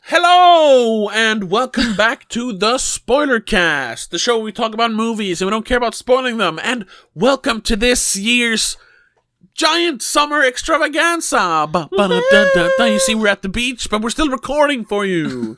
Hello, and welcome back to the spoilerCast, the show where we talk about movies and we don't care about spoiling them. And welcome to this year's giant summer extravaganza. You see, we're at the beach, but we're still recording for you.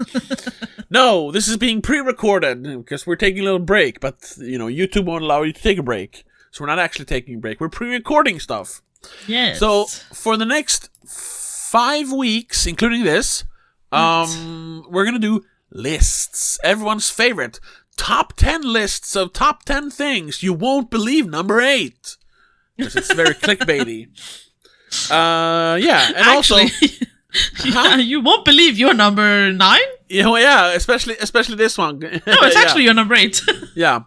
No, this is being pre-recorded because we're taking a little break, but YouTube won't allow you to take a break. So we're not actually taking a break. We're pre-recording stuff. Yes. So for the next 5 weeks, including this, we're gonna do lists. Everyone's favorite top 10 lists of top 10 things you won't believe. Number 8, because it's very clickbaity. And actually, also, you won't believe you're number 9. Yeah, especially this one. No, it's actually your number 8. Yeah.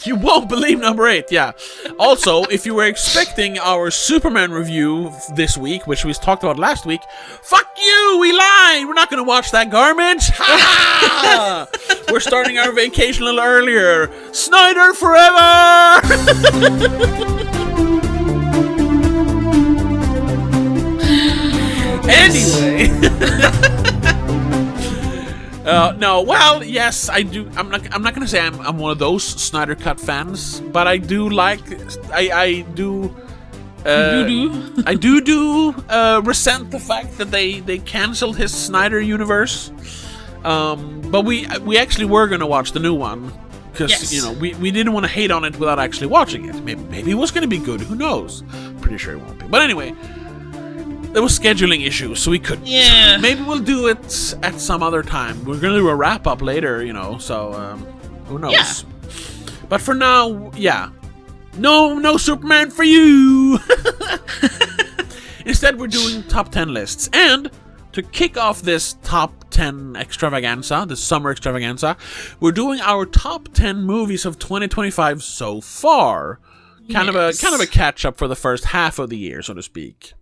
You won't believe number 8, yeah. Also, if you were expecting our Superman review this week, which we talked about last week, fuck you, we lied! We're not gonna watch that garbage! Ha! We're starting our vacation a little earlier. Snyder forever! Anyway... No, well, yes, I do. I'm not gonna say I'm one of those Snyder Cut fans, but I do like. I do resent the fact that they canceled his Snyder universe. But we actually were gonna watch the new one because we didn't want to hate on it without actually watching it. Maybe it was gonna be good. Who knows? Pretty sure it won't be. But anyway. There was scheduling issues, so we couldn't. Yeah. Maybe we'll do it at some other time. We're gonna do a wrap-up later, so, who knows? Yeah. But for now, yeah. No Superman for you! Instead, we're doing top 10 lists. And to kick off this top 10 extravaganza, the summer extravaganza, we're doing our top 10 movies of 2025 so far. Kind of a catch-up for the first half of the year, so to speak.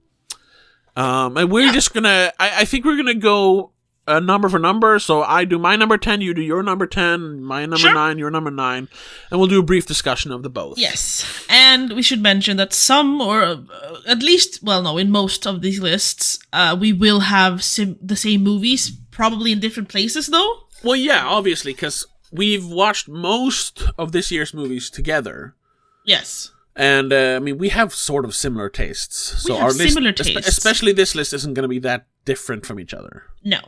And we're just gonna, I think we're gonna go number for number, so I do my number 10, you do your number 10, my number 9, your number 9, and we'll do a brief discussion of the both. Yes, and we should mention that some, or at least, in most of these lists, we will have the same movies, probably in different places, though. Well, yeah, obviously, because we've watched most of this year's movies together. Yes. And, we have sort of similar tastes. So our list, similar tastes. Especially this list isn't going to be that different from each other. No.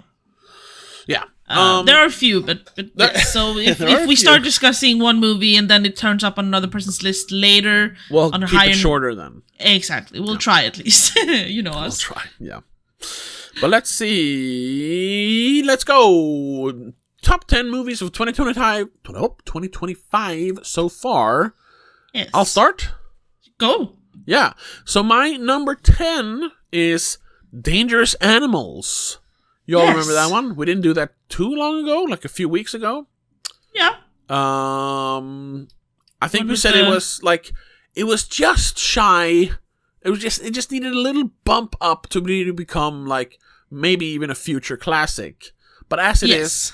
Yeah. There are a few, but yes. So if we start discussing one movie and then it turns up on another person's list later... Well, on a keep higher... it shorter then. Exactly. We'll try at least. You know us. We'll try, yeah. But let's see... Let's go! Top 10 movies of 2025 so far... Yes. I'll start. Go. Yeah. So my number 10 is Dangerous Animals. You all remember that one? We didn't do that too long ago, like a few weeks ago. Yeah. I think we said it was just shy. It just needed a little bump up to really become like maybe even a future classic. But as it is,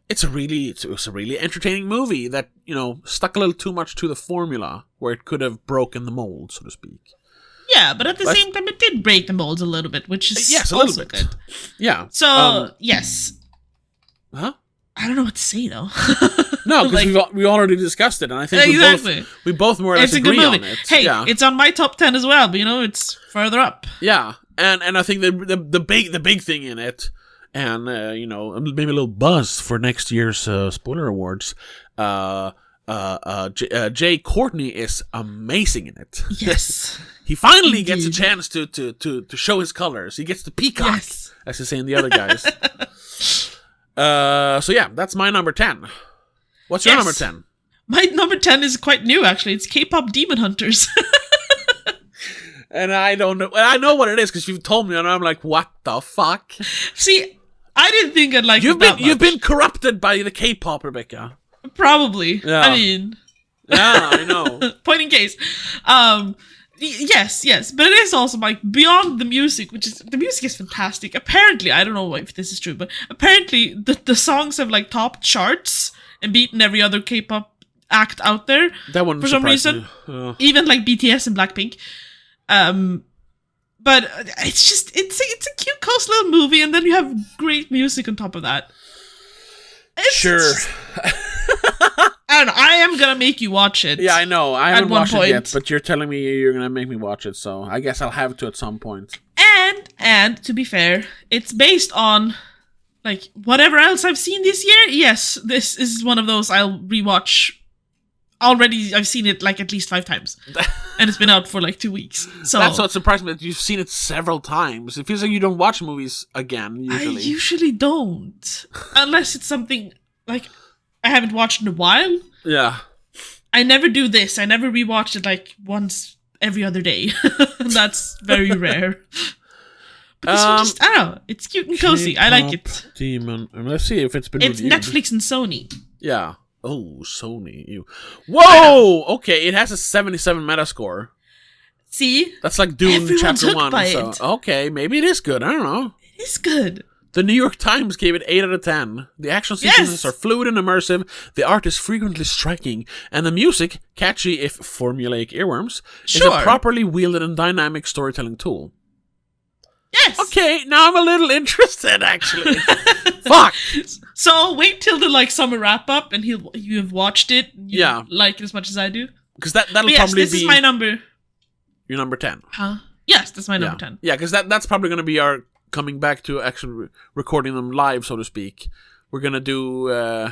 it was a really entertaining movie that, stuck a little too much to the formula where it could have broken the mold, so to speak. Yeah, but at the same time, it did break the molds a little bit, which is a also little bit good. Yeah. So, yes. Huh? I don't know what to say, though. No, because we already discussed it, and I think we both more or less agree on it. Hey, it's on my top 10 as well, but, it's further up. Yeah, and I think the big thing in it, and, maybe a little buzz for next year's spoiler awards. Jay Courtney is amazing in it. Yes. He finally gets a chance to show his colors. He gets to peacock, as they say in the other guys. So yeah, that's my number 10. What's your number 10? My number 10 is quite new, actually. It's K-pop Demon Hunters. And I don't know. I know what it is because you've told me, and I'm like, what the fuck? See, I didn't think I'd like it that much. You've been corrupted by the K-pop, Rebecca. Probably. Yeah. I mean... Yeah, I know. Point in case. Yes. But it is also, beyond the music, the music is fantastic. Apparently, I don't know if this is true, but apparently the songs have, topped charts and beaten every other K-pop act out there. That one for some reason. Even, BTS and Blackpink. But it's just it's a cute, cozy little movie, and then you have great music on top of that. Sure. I don't know. I am gonna make you watch it. Yeah, I know. I haven't watched it yet, point. but you're telling me you're gonna make me watch it, so I guess I'll have to at some point. And to be fair, it's based on like whatever else I've seen this year. Yes, this is one of those I'll rewatch. Already, I've seen it like at least 5 times, and it's been out for like 2 weeks. So that's what surprised me, that you've seen it several times. It feels like you don't watch movies again. Usually, I usually don't, unless it's something like I haven't watched in a while. Yeah, I never do this. I never rewatch it like once every other day. That's very rare. But this one just, I don't know. It's cute and cozy. I like it. Demon. Let's see if it's been It's reviewed. Netflix and Sony. Yeah. Oh, Sony. You. Whoa! Okay, it has a 77 Metascore. See? That's like Dune Everyone's Chapter hooked 1. by So, it. okay, maybe it is good. I don't know. It is good. The New York Times gave it 8 out of 10. The action sequences are fluid and immersive, the art is frequently striking, and the music, catchy if formulaic earworms, is a properly wielded and dynamic storytelling tool. Yes. Okay, now I'm a little interested, actually. Fuck. So wait till the like summer wrap up, and you have watched it. And you like it as much as I do. Because that'll yes, probably this be is my number. Your number 10. Huh? Yes, that's my number 10. Yeah, because that's probably going to be our coming back to actually recording them live, so to speak. We're going to do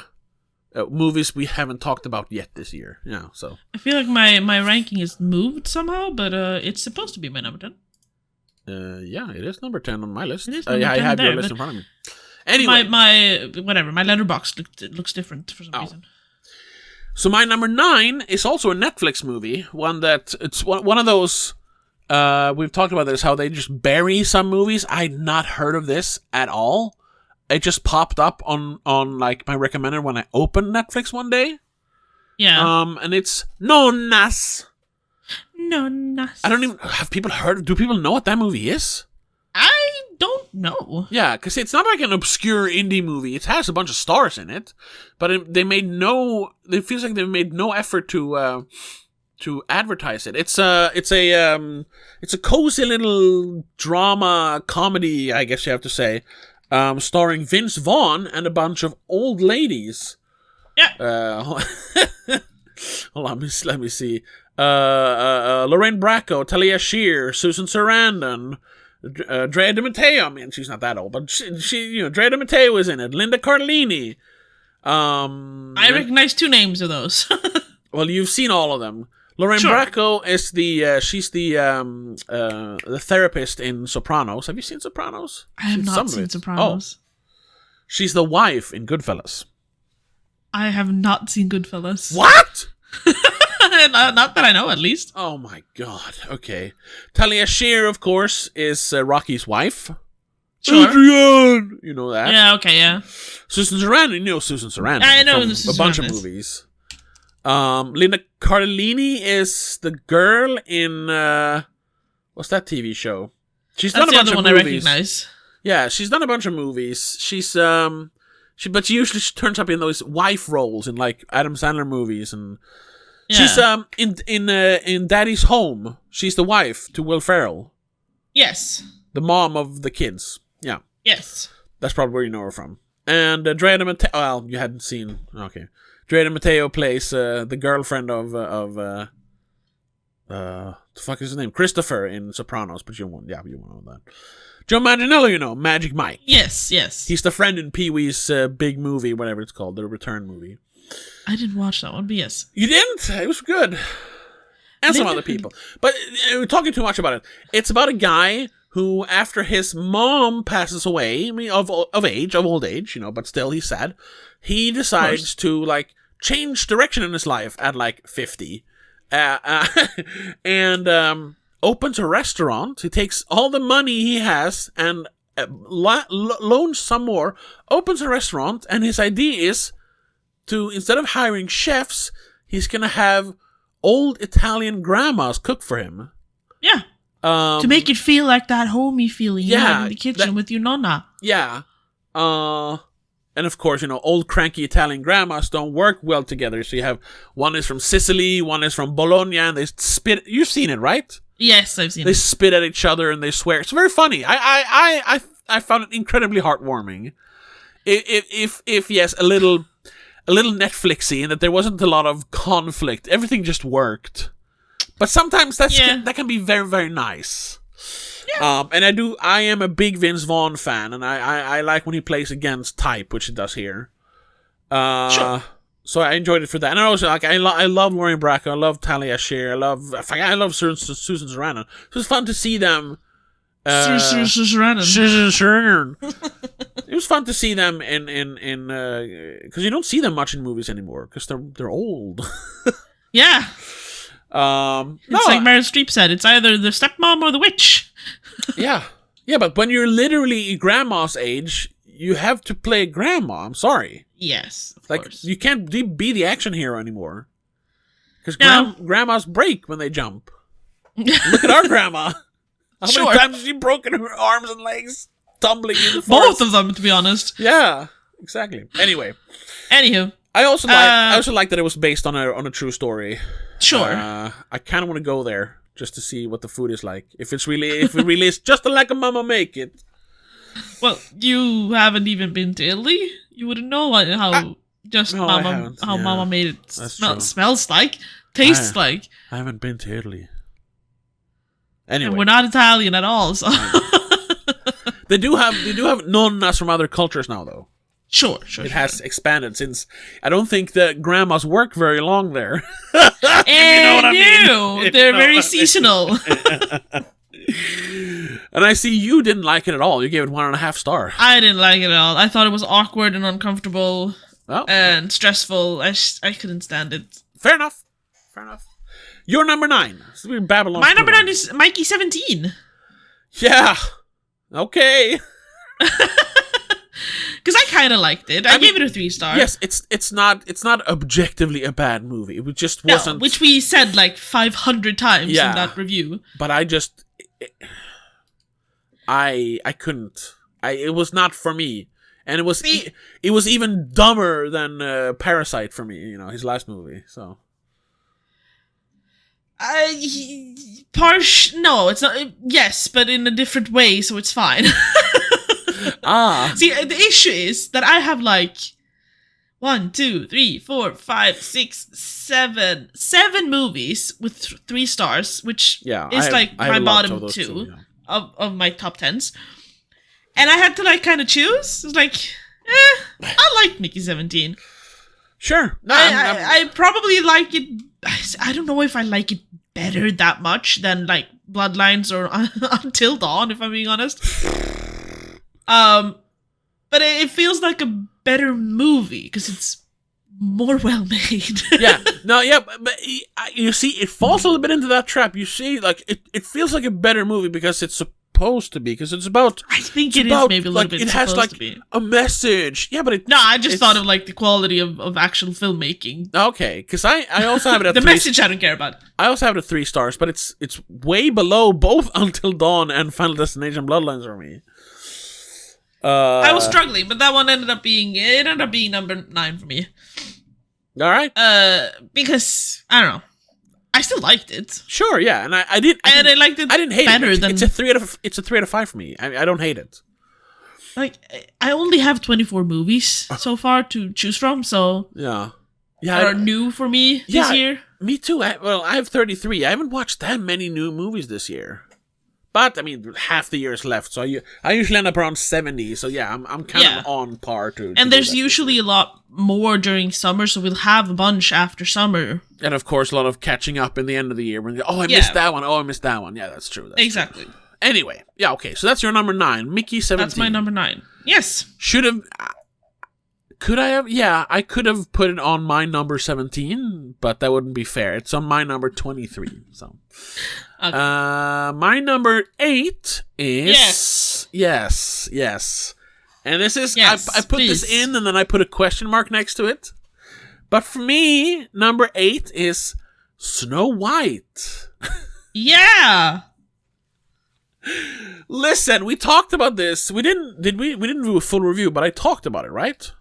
movies we haven't talked about yet this year. Yeah, so I feel like my ranking is moved somehow, but it's supposed to be my number 10. Yeah, it is number 10 on my list. It is number 10 I have there, your list in front of me. Anyway, my letterbox looks different for some reason. So my number 9 is also a Netflix movie. One that it's one of those. We've talked about this, how they just bury some movies. I'd not heard of this at all. It just popped up on like my recommended when I opened Netflix one day. Yeah. And it's Nonnas. Nonnas. I don't even have people heard. Do people know what that movie is? I don't know. Yeah, because it's not like an obscure indie movie. It has a bunch of stars in it, but it feels like they've made no effort to advertise it. It's a cozy little drama comedy, I guess you have to say, starring Vince Vaughn and a bunch of old ladies. Yeah. Hold on, let me see. Lorraine Bracco, Talia Shear, Susan Sarandon, Drea De Matteo. I mean, she's not that old, but she Drea De Matteo is in it. Linda Cardellini. I recognize 2 names of those. Well, you've seen all of them. Lorraine Bracco is she's the therapist in Sopranos. Have you seen Sopranos? I have not seen Sopranos. Oh. She's the wife in Goodfellas. I have not seen Goodfellas. What? Not that I know, at least. Oh my god. Okay. Talia Shear, of course, is Rocky's wife. Sure. Adrian! You know that. Yeah, okay, yeah. Susan Sarandon. You know Susan Sarandon. I know from Susan a bunch Sarandon of movies. Linda Cardellini is the girl in what's that TV show? She's done a bunch of movies. I recognize. Yeah, she's done a bunch of movies. She's but she usually turns up in those wife roles in like Adam Sandler movies, and she's in Daddy's Home. She's the wife to Will Ferrell. Yes. The mom of the kids. Yeah. Yes. That's probably where you know her from. And Drea De Matteo. Well, you hadn't seen. Okay. Drea De Matteo plays the girlfriend of the fuck is his name? Christopher in Sopranos, but you won't know that. Joe Manganiello, Magic Mike. Yes. He's the friend in Pee-wee's big movie, whatever it's called, the Return movie. I didn't watch that one, but yes. You didn't? It was good. And some other people. But we're talking too much about it. It's about a guy who, after his mom passes away, I mean, of old age, but still he's sad, he decides to, like, change direction in his life at, like, 50. And opens a restaurant. He takes all the money he has and loans some more, opens a restaurant, and his idea is to, instead of hiring chefs, he's going to have old Italian grandmas cook for him. Yeah. To make it feel like that homey feeling you have in the kitchen with your nonna. Yeah. And of course, old cranky Italian grandmas don't work well together. So you have one is from Sicily, one is from Bologna, and they spit. You've seen it, right? Yes, I've seen it. They spit at each other and they swear. It's very funny. I found it incredibly heartwarming. If yes, a little Netflixy, in that there wasn't a lot of conflict. Everything just worked. But sometimes that can be very, very nice. Yeah. And I am a big Vince Vaughn fan, and I like when he plays against type, which he does here. Sure. So I enjoyed it for that. And also, I love Lauren Bracco, I love Talia Shire, I love Susan Sarandon. So it's fun to see them. Susan Sarandon. It was fun to see them in because you don't see them much in movies anymore because they're old. Yeah. It's like Meryl Streep said, it's either the stepmom or the witch. Yeah, but when you're literally grandma's age, you have to play grandma. I'm sorry. Yes, of course. You can't be the action hero anymore because grandmas break when they jump. Look at our grandma. How many times has she broken her arms and legs tumbling in the forest? Both of them, to be honest. Yeah, exactly. Anyway, anywho, I also like that it was based on a true story. Sure. I kind of want to go there just to see what the food is like. If it really is just like a mama make it. Well, you haven't even been to Italy. You wouldn't know how mama made it smells like, tastes like. I haven't been to Italy. Anyway, and we're not Italian at all. So they do have nonnas from other cultures now, though. Sure. It has expanded since I don't think the grandmas work very long there. And they're very seasonal. And I see you didn't like it at all. You gave it 1.5 stars. I didn't like it at all. I thought it was awkward and uncomfortable and stressful. I couldn't stand it. Fair enough. Your number 9. So we babble on. My number 9 is Mikey 17. Yeah. Okay. Because I kind of liked it. I gave it a 3 stars. Yes, it's not objectively a bad movie. It just wasn't. Which we said like 500 times in that review. But I just, I couldn't. It was not for me, and it was even dumber than Parasite for me. His last movie. So. No, it's not. Yes, but in a different way, so it's fine. See, the issue is that I have like 1, 2, 3, 4, 5, 6, 7 movies with 3 stars, which is my bottom 2 of my top 10s. And I had to kind of choose. It's like, I like Mickey 17. Sure. No, I probably like it. I don't know if I like it better that much than like Bloodlines or Until Dawn, if I'm being honest. But it feels like a better movie because it's more well made. But you see, it falls a little bit into that trap. You see, like it feels like a better movie because it's supposed to be. Because it's about. I think it is maybe a little bit. It has like a message. Yeah, but I just thought of like the quality of actual filmmaking. Okay, because I also have it at the message I don't care about. I also have it at 3 stars, but it's way below both Until Dawn and Final Destination Bloodlines for me. I was struggling, but that one ended up being number 9 for me. All right. Because I don't know, I still liked it. Sure, yeah, and I liked it. I didn't hate better it. Than it's a 3 out of 5 for me. I don't hate it. Like I only have 24 movies so far to choose from, so yeah, are new for me this year. Me too. I have 33. I haven't watched that many new movies this year. But I mean, half the year is left, so I usually end up around 70. So yeah, I'm kind of on par to. And there's usually a lot more during summer, so we'll have a bunch after summer. And of course, a lot of catching up in the end of the year. When I missed that one. Oh, I missed that one. Yeah, that's true. Exactly. True. Anyway, yeah, okay. So that's your number 9, Mickey 17. That's my number 9. Yes. Could I have? Yeah, I could have put it on my number 17, but that wouldn't be fair. It's on my number 23. So. Okay. My number 8 is yes. And this is I put this in and then I put a question mark next to it. But for me, number 8 is Snow White. Yeah. Listen, we talked about this. We didn't do a full review, but I talked about it, right?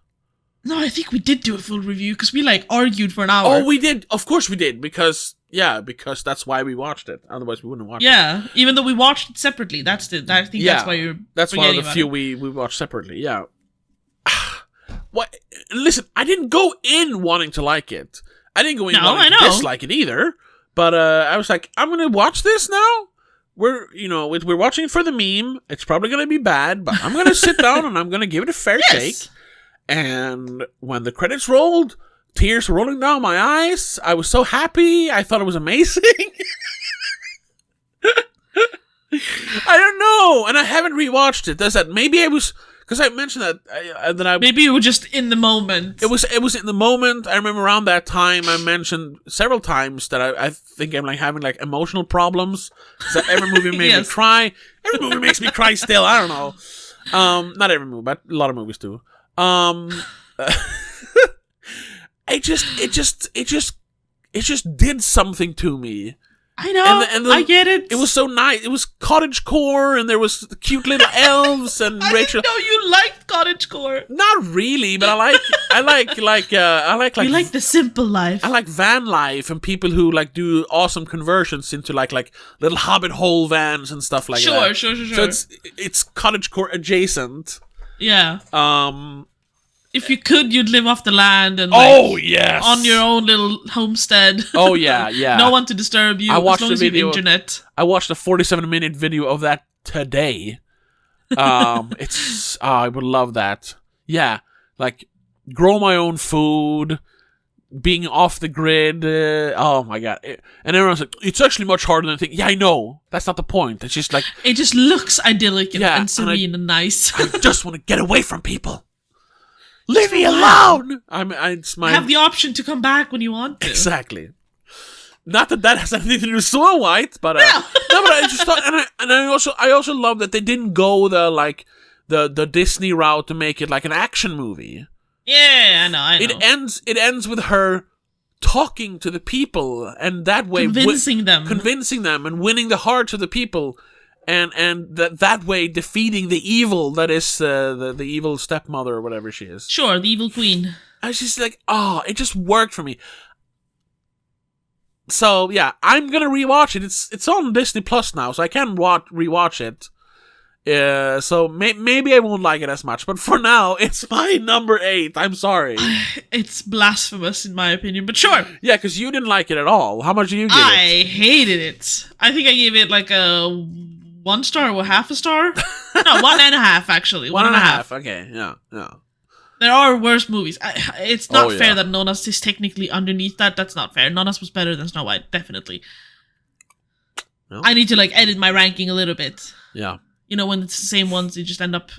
No, I think we did do a full review because we like argued for an hour. Oh, we did. Of course we did, because that's why we watched it. Otherwise, we wouldn't watch it. Yeah, even though we watched it separately. I think that's why you're. That's one of the few it. we watched separately. Yeah. What? Listen, I didn't go in wanting to like it. I didn't go in wanting to dislike it either. But I was like, I'm gonna watch this now. We're watching it for the meme. It's probably gonna be bad, but I'm gonna sit down and I'm gonna give it a fair shake. And when the credits rolled, tears were rolling down my eyes. I was so happy. I thought it was amazing. I don't know, and I haven't rewatched it. Does that maybe I was because I mentioned that maybe you were just in the moment. It was in the moment. I remember around that time I mentioned several times that I think I'm like having like emotional problems. So every movie made me cry. Every movie makes me cry still. I don't know. Not every movie, but a lot of movies do. It just did something to me. I know. I get it. It was so nice. It was cottagecore, and there was cute little elves and Rachel. I didn't know you liked cottagecore. Not really, but I like You like the simple life. I like van life and people who like do awesome conversions into like little hobbit hole vans and stuff like that. Sure. So it's cottagecore adjacent. Yeah. If you could, you'd live off the land and yes, on your own little homestead. Oh yeah. No one to disturb you. I watched as long the as you video. have internet. I watched a 47-minute video of that today. I would love that. Yeah, like grow my own food, being off the grid. Oh my god! And everyone's like, it's actually much harder than I think. Yeah, I know. That's not the point. It's just like it just looks idyllic and serene and nice. I just want to get away from people. Leave me alone! Have the option to come back when you want to. Exactly. Not that has anything to do with Snow White, but no, but I just thought, and I also love that they didn't go the Disney route to make it like an action movie. Yeah, I know. It ends with her talking to the people, and that way convincing them, and winning the hearts of the people. And that way defeating the evil that is the evil stepmother or whatever she is. Sure, the evil queen. I was just like, it just worked for me. So yeah, I'm gonna rewatch it. It's on Disney Plus now, so I can rewatch it. So maybe I won't like it as much, but for now, it's my number 8. I'm sorry. It's blasphemous in my opinion, but sure. Yeah, because you didn't like it at all. How much do you give it? I hated it. I think I gave it like a 1 star or half a star. No, 1.5 actually. 1.5. Okay, yeah. There are worse movies. It's not fair that Nonas is technically underneath that. That's not fair. Nonas was better than Snow White, definitely. No. I need to like edit my ranking a little bit. Yeah. You know, when it's the same ones, you just end up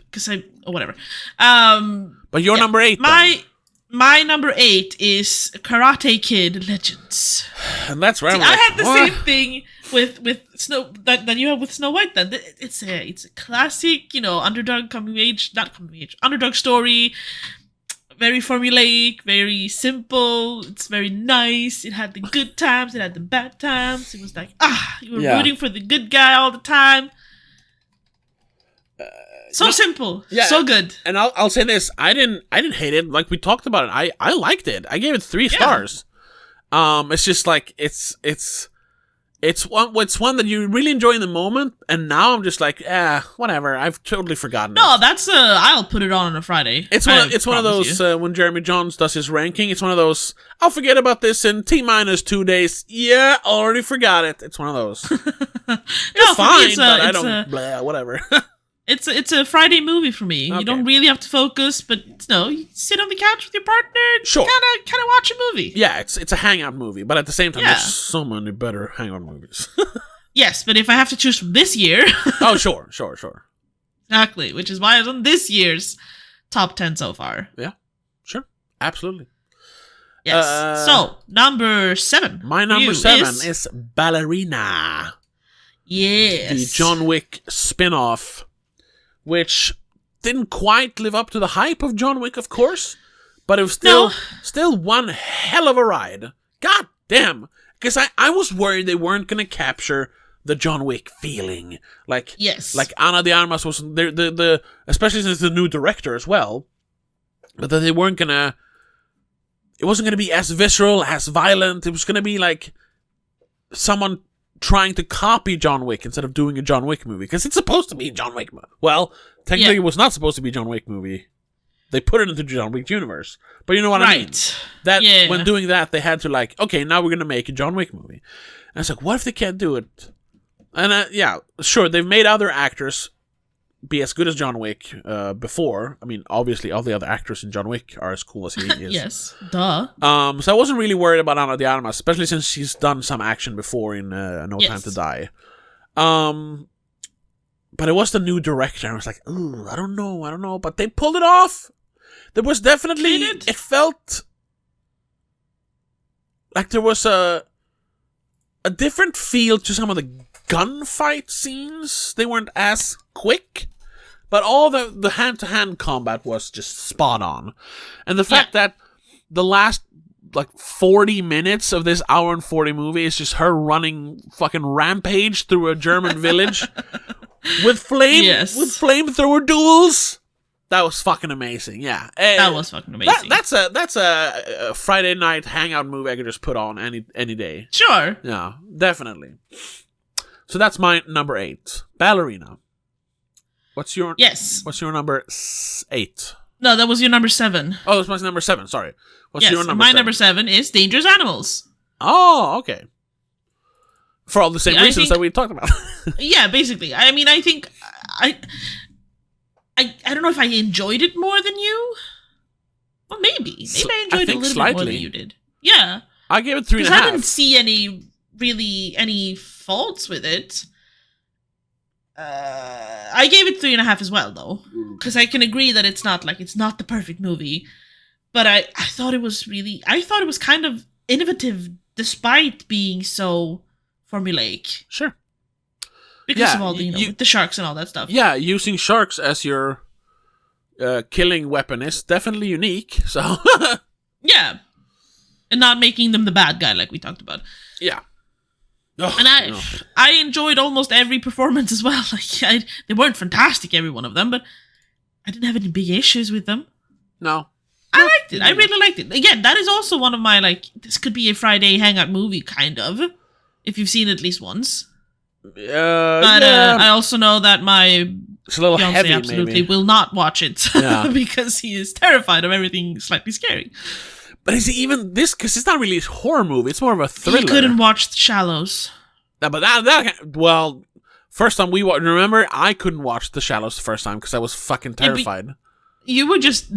whatever. But your number 8. My number 8 is Karate Kid Legends. And that's right. I had the same thing with Snow that you have with Snow White. Then it's a classic, underdog underdog story. Very formulaic, very simple. It's very nice. It had the good times. It had the bad times. It was like you were rooting for the good guy all the time. Simple, so good. And I'll say this: I didn't hate it. Like we talked about it, I liked it. I gave it 3 stars. It's just like it's one that you really enjoy in the moment, and now I'm just like, whatever. I've totally forgotten. No, that's I'll put it on a Friday. It's one of those when Jeremy Jones does his ranking. It's one of those. I'll forget about this in T-2 days. Yeah, already forgot it. It's one of those. It's fine, but I don't. Whatever. It's a Friday movie for me. Okay. You don't really have to focus, but you sit on the couch with your partner and kind of watch a movie. Yeah, it's a hangout movie, but at the same time, there's so many better hangout movies. Yes, but if I have to choose from this year... Oh, sure. Exactly, which is why it's on this year's top 10 so far. Yeah, sure. Absolutely. Yes. So, number 7. My number 7 is Ballerina. Yes. The John Wick spin-off, which didn't quite live up to the hype of John Wick, of course, but it was still one hell of a ride. God damn. Because I was worried they weren't going to capture the John Wick feeling. Like Ana de Armas was, the especially since the new director as well. but that they weren't gonna. It wasn't gonna be as visceral, as violent. It was gonna be like someone trying to copy John Wick instead of doing a John Wick movie, because it's supposed to be a John Wick movie. Well, technically, it was not supposed to be a John Wick movie. They put it into the John Wick universe, but you know what I mean. That when doing that, they had to like, okay, now we're gonna make a John Wick movie. And it's like, what if they can't do it? And yeah, sure, they've made other actors be as good as John Wick before. I mean, obviously, all the other actors in John Wick are as cool as he is. Yes, duh. So I wasn't really worried about Ana de Armas, especially since she's done some action before in No Time to Die. But it was the new director. I was like, ooh, I don't know. But they pulled it off. There was definitely... It felt like there was a different feel to some of the gunfight scenes. They weren't as quick, but all the hand-to-hand combat was just spot on. And the fact that the last like 40 minutes of this hour and 40 movie is just her running fucking rampage through a German village with flamethrower duels. That was fucking amazing. Yeah, that was fucking amazing. That's a Friday night hangout movie I could just put on any day. Sure. Yeah, definitely. So that's my number 8, Ballerina. What's your number 8? No, that was your number 7. Oh, that's my number 7. Sorry. What's your number 7? My number 7 is Dangerous Animals. Oh, okay. For all the same reasons that we talked about. Yeah, basically. I mean, I think I don't know if I enjoyed it more than you. Well, maybe. Maybe I enjoyed it a little bit more than you did. Yeah. I gave it 3.5. Because I didn't see any faults with it. I gave it 3.5 as well, though. Because I can agree that it's not the perfect movie. But I thought it was kind of innovative despite being so formulaic. Sure. Because of all the, with the sharks and all that stuff. Yeah, using sharks as your killing weapon is definitely unique, so... Yeah. And not making them the bad guy like we talked about. Yeah. And I enjoyed almost every performance as well. Like, they weren't fantastic, every one of them, but I didn't have any big issues with them. No. I liked it. I really liked it. Again, that is also one of my, like, this could be a Friday hangout movie, kind of, if you've seen it at least once. I also know that my it's a little fiancé heavy, absolutely maybe. will not watch it because he is terrified of everything slightly scary. But is it even this? Because it's not really a horror movie; it's more of a thriller. He couldn't watch The Shallows. No, but that first time we watched. Remember, I couldn't watch The Shallows the first time because I was fucking terrified. You were just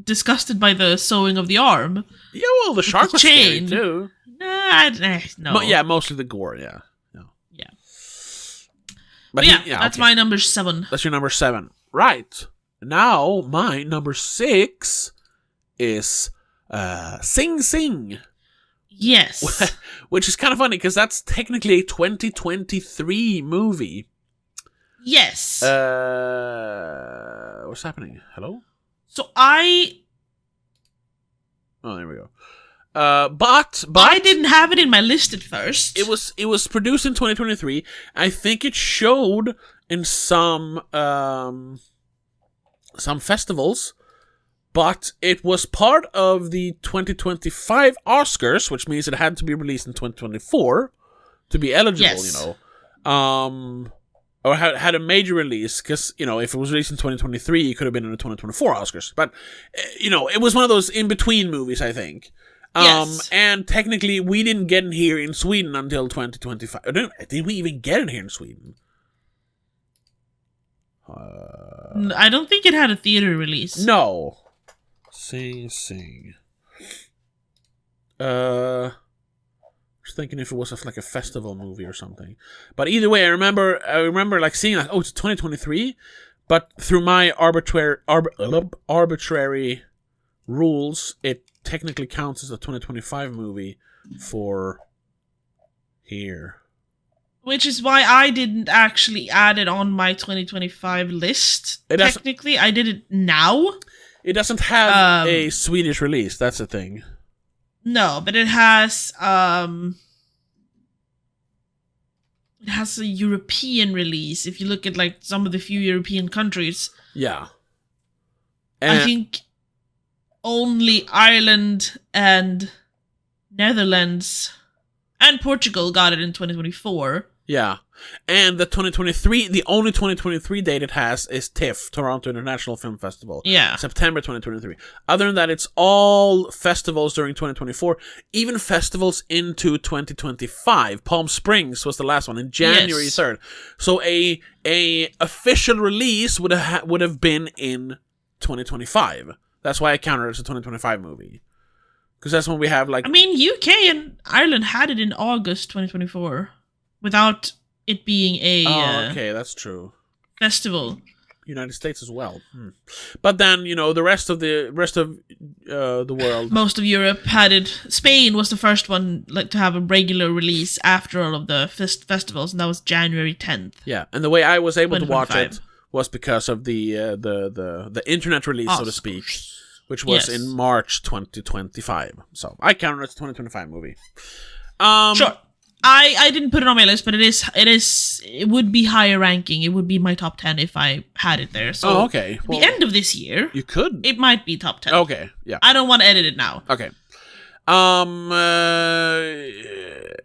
disgusted by the sewing of the arm. Yeah, well, the shark was scary too. No. But yeah, mostly the gore. Yeah. But that's my number 7. That's your number 7. Right. Now, my number 6 is Sing Sing. Yes. Which is kind of funny, because that's technically a 2023 movie. Yes. What's happening? Hello? So Oh, there we go. But I didn't have it in my list at first. It was produced in 2023. I think it showed in some festivals, but it was part of the 2025 Oscars, which means it had to be released in 2024 to be eligible. Yes. Or had a major release, because if it was released in 2023, it could have been in the 2024 Oscars. But it was one of those in between movies, I think. Yes. And technically, we didn't get it here in Sweden until 2025. Did we even get it here in Sweden? I don't think it had a theater release. No. Sing. Just thinking if it was like a festival movie or something. But either way, I remember like seeing like, oh, it's 2023, but through my arbitrary rules, it technically counts as a 2025 movie for here. Which is why I didn't actually add it on my 2025 list. Technically, I did it now. It doesn't have a Swedish release, that's the thing. No, but it has a European release. If you look at like some of the few European countries. Yeah. I think only Ireland and Netherlands and Portugal got it in 2024. Yeah. And the only 2023 date it has is TIFF, Toronto International Film Festival. Yeah. September 2023. Other than that, it's all festivals during 2024, even festivals into 2025. Palm Springs was the last one in January 3rd. So a official release would have been in 2025. That's why I counted it as a 2025 movie. Because that's when we have like... I mean, UK and Ireland had it in August 2024 without it being a okay, that's true. Festival. United States as well. But then, the rest of the world... Most of Europe had it. Spain was the first one to have a regular release after all of the festivals, and that was January 10th. Yeah, and the way I was able to watch it was because of the internet release, so to speak, which was in March 2025. So I counted it as a 2025 movie. Sure. I didn't put it on my list, but it would be higher ranking. It would be my top 10 if I had it there. So okay. Well, the end of this year, you could. It might be top 10. Okay, yeah. I don't want to edit it now. Okay. You want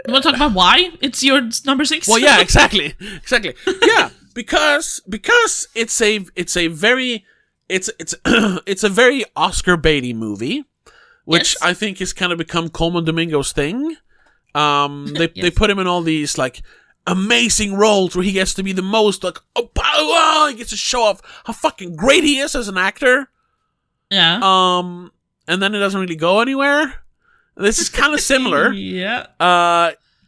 to talk about why it's your number 6? Well, yeah, exactly. Yeah, because it's a very Oscar baity movie, which I think has kind of become Coleman Domingo's thing. They put him in all these like amazing roles where he gets to be the most like he gets to show off how fucking great he is as an actor. Yeah. And then it doesn't really go anywhere. This is kind of similar. Yeah.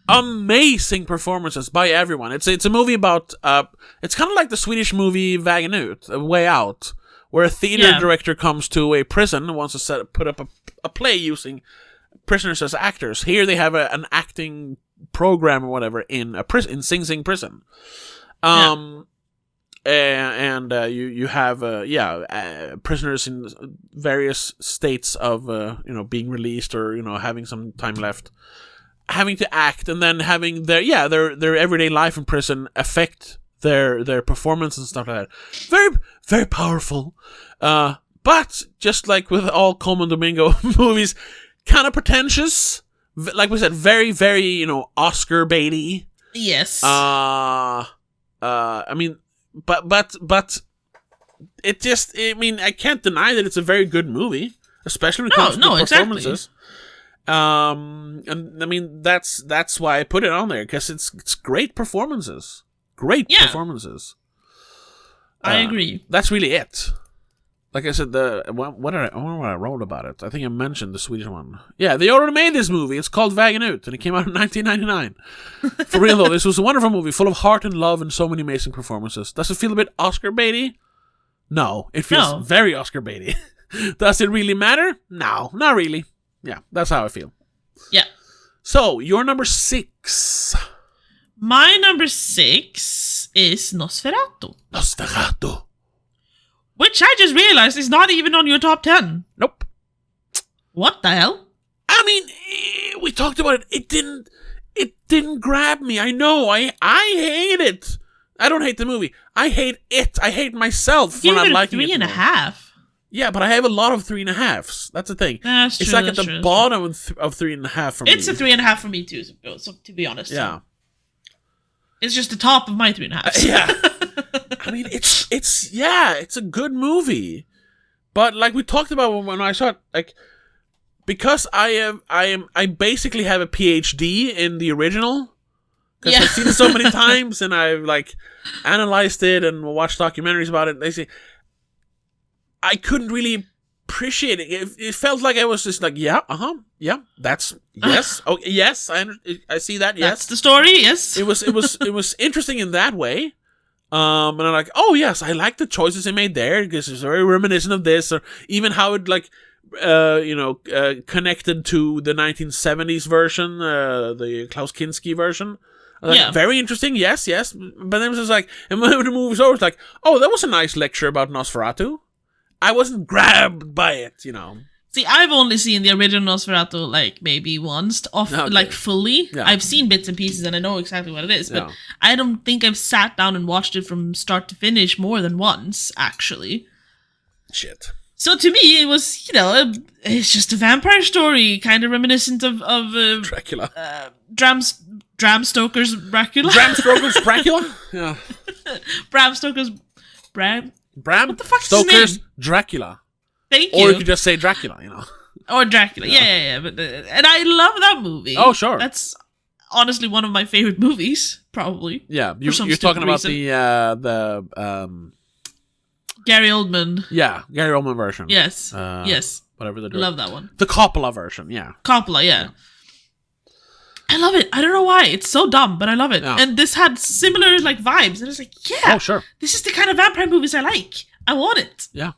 Amazing performances by everyone. It's a movie about it's kind of like the Swedish movie Vägen ut, A Way Out, where a theater director comes to a prison and wants to put up a play using prisoners as actors. Here they have an acting program or whatever in Sing Sing prison. You have prisoners in various states of being released or having some time left, having to act, and then having their everyday life in prison affect their performance and stuff like that. Very, very powerful. But just like with all Coleman Domingo movies, kind of pretentious. Like we said, very, very Oscar baity. Yes. I mean, but it just. I mean, I can't deny that it's a very good movie, especially when it comes to the performances. Exactly. And I mean, that's why I put it on there, because it's great performances. Great performances. I agree. That's really it. Like I said, I wonder what I wrote about it. I think I mentioned the Swedish one. Yeah, they already made this movie. It's called Vägen ut, and it came out in 1999. For real though, this was a wonderful movie, full of heart and love and so many amazing performances. Does it feel a bit Oscar baity? No, it feels very Oscar baity. Does it really matter? No, not really. Yeah, that's how I feel. Yeah. So, your number 6. My number 6 is Nosferatu. Nosferatu. Which I just realized is not even on your top 10. Nope. What the hell? I mean, we talked about it. It didn't grab me. I know. I hate it. I don't hate the movie. I hate it. I hate myself for not liking it. 3.5. Yeah, but I have a lot of 3.5s. That's the thing. That's it's true, like at the bottom of 3.5 for me. It's a 3.5 for me too, so to be honest. Yeah. It's just the top of my 3.5. Yeah. I mean, it's a good movie, but like we talked about when I saw it, like, because I basically have a PhD in the original, because I've seen it so many times and I've like analyzed it and watched documentaries about it. They say I couldn't really appreciate it. It felt like I was just like, that's yes, oh yes, I see that. Yes, that's the story. Yes, it was interesting in that way. And I'm like, oh yes, I like the choices they made there, because it's very reminiscent of this, or even how it like, connected to the 1970s version, the Klaus Kinski version. Like, very interesting, yes. But then it was just like, and when the movie was over, it's like, oh, that was a nice lecture about Nosferatu. I wasn't grabbed by it, See, I've only seen the original Nosferatu like maybe once, like fully. Yeah. I've seen bits and pieces and I know exactly what it is, but I don't think I've sat down and watched it from start to finish more than once, actually. Shit. So to me, it was, it's just a vampire story, kind of reminiscent of Dracula. Bram Stoker's Dracula. Bram Stoker's Dracula? Yeah. Bram Stoker's... Bram What the fuck's Stoker's his name? Dracula. Thank you. Or you could just say Dracula, Or Dracula. Yeah. But, and I love that movie. Oh, sure. That's honestly one of my favorite movies, probably. Yeah, you're talking about the Gary Oldman. Yeah, Gary Oldman version. Yes. Yes. Whatever they're doing. Love that one. The Coppola version, yeah. Coppola, yeah. I love it. I don't know why. It's so dumb, but I love it. Yeah. And this had similar vibes. And it's yeah. Oh, sure. This is the kind of vampire movies I like. I want it. Yeah.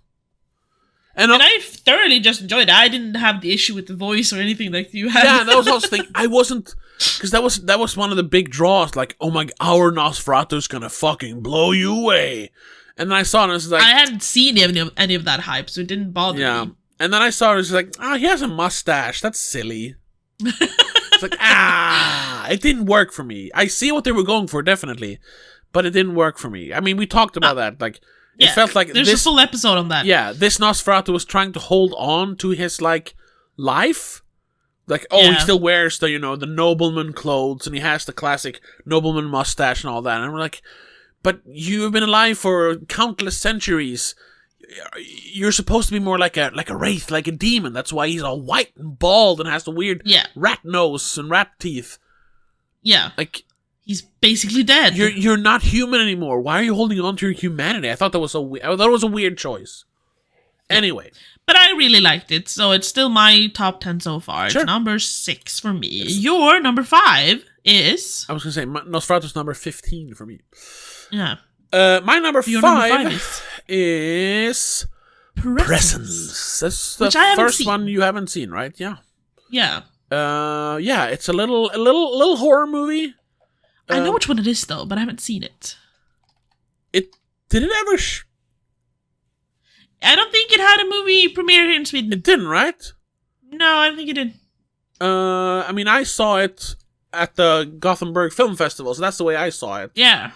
And I thoroughly just enjoyed it. I didn't have the issue with the voice or anything like you had. Yeah, that was also the thing. I wasn't... Because that was one of the big draws. Like, oh my... Our Nosferatu's gonna fucking blow you away. And then I saw it and it was like... I hadn't seen any of that hype, so it didn't bother me. And then I saw it and it was like, he has a mustache. That's silly. It's like, it didn't work for me. I see what they were going for, definitely. But it didn't work for me. I mean, we talked about that. Like... It felt like there's a full episode on that. Yeah, this Nosferatu was trying to hold on to his life. He still wears the the nobleman clothes and he has the classic nobleman mustache and all that. And we're like, but you've been alive for countless centuries. You're supposed to be more like a wraith, like a demon. That's why he's all white and bald and has the weird rat nose and rat teeth. Yeah, he's basically dead. You're not human anymore. Why are you holding on to your humanity? I thought that was a weird choice. Anyway. But I really liked it, so it's still my top 10 so far. Sure. It's number 6 for me. Yes. Your number 5 is... I was going to say, Nosferatu's number 15 for me. Yeah. My number 5 is... Presence. That's the first one you haven't seen, right? Yeah. Yeah. It's a little horror movie. I know which one it is, though, but I haven't seen it. Did it ever... I don't think it had a movie premiere here in Sweden. It didn't, right? No, I don't think it did. I mean, I saw it at the Gothenburg Film Festival, so that's the way I saw it. Yeah.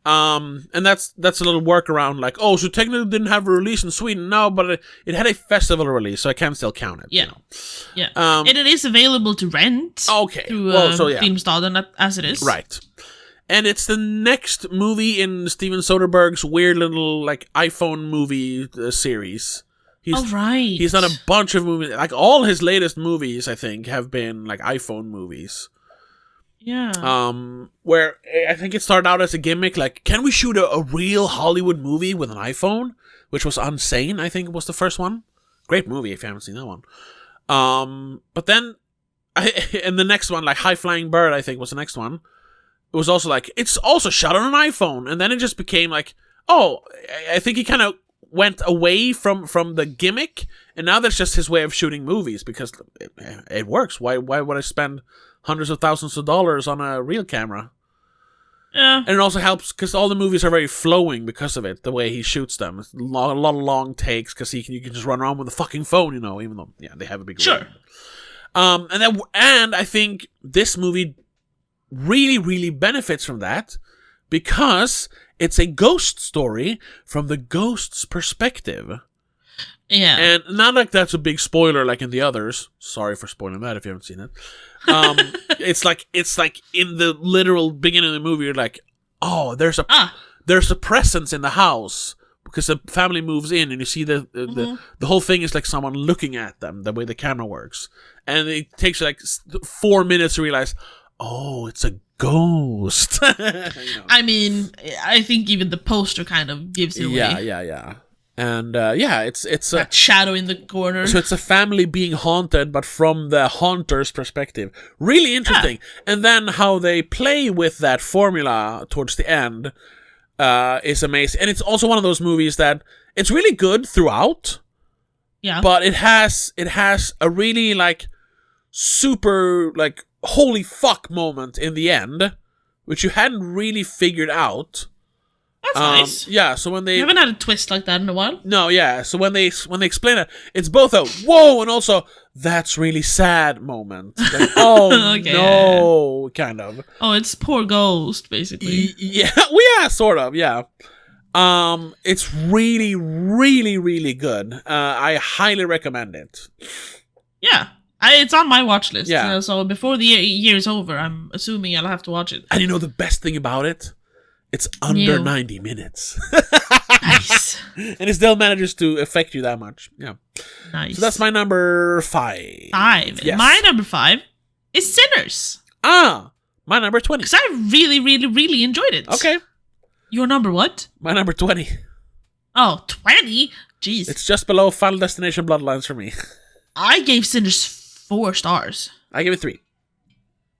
And that's a little workaround, so technically it didn't have a release in Sweden. No, but it had a festival release, so I can still count it. Yeah. Yeah. And it is available to rent. Okay. Through Filmstaden, as it is. Right. And it's the next movie in Steven Soderbergh's weird little iPhone movie series. He's done a bunch of movies. All his latest movies, I think, have been iPhone movies. Yeah. Where I think it started out as a gimmick, can we shoot a real Hollywood movie with an iPhone? Which was Unsane, I think was the first one. Great movie if you haven't seen that one. But then, and the next one, High Flying Bird, I think was the next one. It was also it's also shot on an iPhone. And then it just became I think he kind of went away from the gimmick. And now that's just his way of shooting movies because it works. Why would I spend hundreds of thousands of dollars on a real camera? Yeah. And it also helps because all the movies are very flowing because of it, the way he shoots them. It's a lot of long takes because you can just run around with a fucking phone, even though, they have a big... Sure. And I think this movie really, really benefits from that because it's a ghost story from the ghost's perspective. Yeah. And not that's a big spoiler in the others. Sorry for spoiling that if you haven't seen it. It's in the literal beginning of the movie, you're there's a presence in the house because the family moves in and you see the whole thing is someone looking at them, the way the camera works. And it takes you 4 minutes to realize, it's a ghost. I mean, I think even the poster kind of gives it away. Yeah. And it's that shadow in the corner. So it's a family being haunted, but from the haunter's perspective. Really interesting. Yeah. And then how they play with that formula towards the end is amazing. And it's also one of those movies that it's really good throughout. Yeah. But it has a really super holy fuck moment in the end, which you hadn't really figured out. That's nice. Yeah, so when they... You haven't had a twist like that in a while? No, yeah. So when they explain it, it's both a whoa and also that's really sad moment. Okay. No, kind of. Oh, it's poor ghost, basically. Yeah, well, yeah, sort of, yeah. It's really, really, really good. I highly recommend it. Yeah. It's on my watch list. Yeah. So before the year is over, I'm assuming I'll have to watch it. And you know the best thing about it? It's under 90 minutes. Nice. And it still manages to affect you that much. Yeah. Nice. So that's my number 5. 5. Yes. My number 5 is Sinners. My number 20. Because I really, really, really enjoyed it. Okay. Your number what? My number 20. Oh, 20? Jeez. It's just below Final Destination Bloodlines for me. I gave Sinners 4 stars. I give it 3.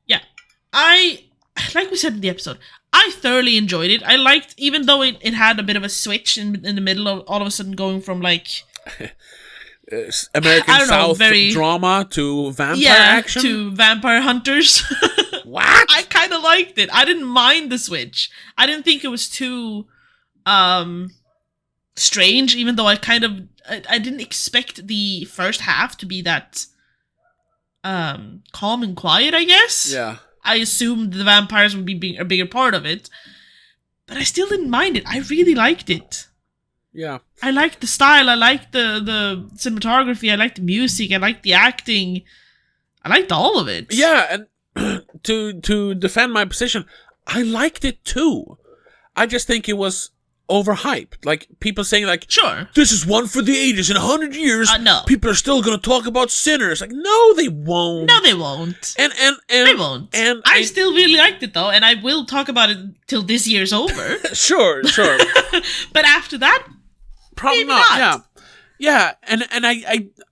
Yeah. Like we said in the episode, I thoroughly enjoyed it. I liked, even though it had a bit of a switch in the middle of all of a sudden going from like... American South drama to vampire action? to vampire hunters. What? I kind of liked it. I didn't mind the switch. I didn't think it was too strange, even though I didn't expect the first half to be that calm and quiet, I guess. Yeah. I assumed the vampires would be a bigger part of it. But I still didn't mind it. I really liked it. Yeah. I liked the style. I liked the cinematography. I liked the music. I liked the acting. I liked all of it. Yeah, and to defend my position, I liked it too. I just think it was overhyped. Like, people saying, like, sure, this is one for the ages. In 100 years, no. people are still going to talk about Sinners. Like, no, they won't. No, they won't. And they won't. And I still really liked it, though, and I will talk about it till this year's over. Sure. But after that, probably not. Yeah. And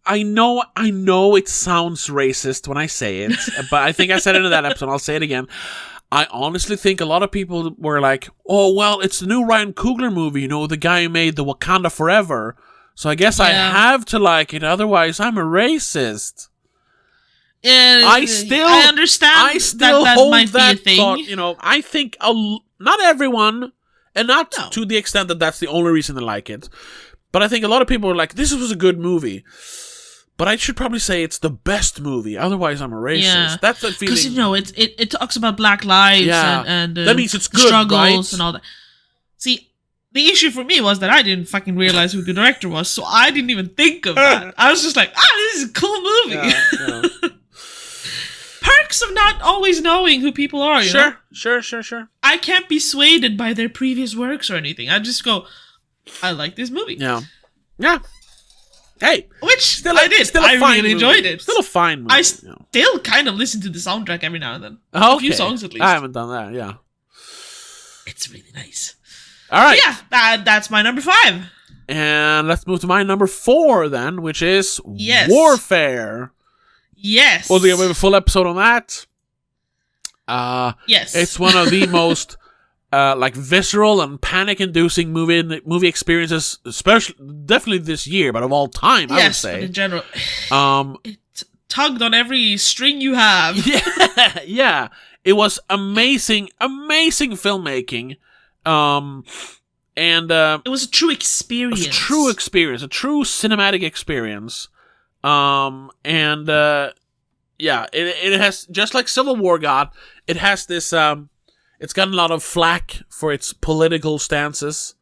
I know it sounds racist when I say it, but I think I said it in that episode. I'll say it again. I honestly think a lot of people were like, oh, well, it's the new Ryan Coogler movie, the guy who made the Wakanda Forever. So I guess I have to like it, otherwise I'm a racist. I understand. I still that hold might that be a thing. thought. I think not everyone, and not to the extent that that's the only reason they like it, but I think a lot of people were like, this was a good movie. But I should probably say it's the best movie. Otherwise, I'm a racist. Yeah. That's the feeling. Because, it talks about black lives and that means it's good, struggles, right? And all that. See, the issue for me was that I didn't fucking realize who the director was, so I didn't even think of that. I was just like, this is a cool movie. Yeah. Perks of not always knowing who people are, you know? Sure. I can't be swayed by their previous works or anything. I just go, I like this movie. Yeah. Hey, which I did. I really enjoyed it. Still a fine movie. I still kind of listen to the soundtrack every now and then. Okay. A few songs at least. I haven't done that. Yeah, it's really nice. All right. So yeah, that's my number 5. And let's move to my number 4 then, which is Warfare. Yes. Well, we have a full episode on that. Yes. It's one of the most visceral and panic-inducing movie experiences, especially definitely this year, but of all time, I would say. But in general, it tugged on every string you have. Yeah. It was amazing filmmaking, and it was a true experience. a true cinematic experience, it has, just like Civil War got, it has this it's gotten a lot of flack for its political stances.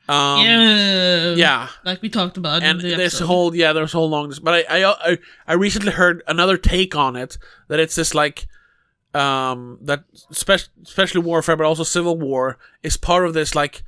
Yeah, like we talked about. And in the there's episode. there's a whole long. But I recently heard another take on it, that it's this like that especially Warfare, but also Civil War is part of this like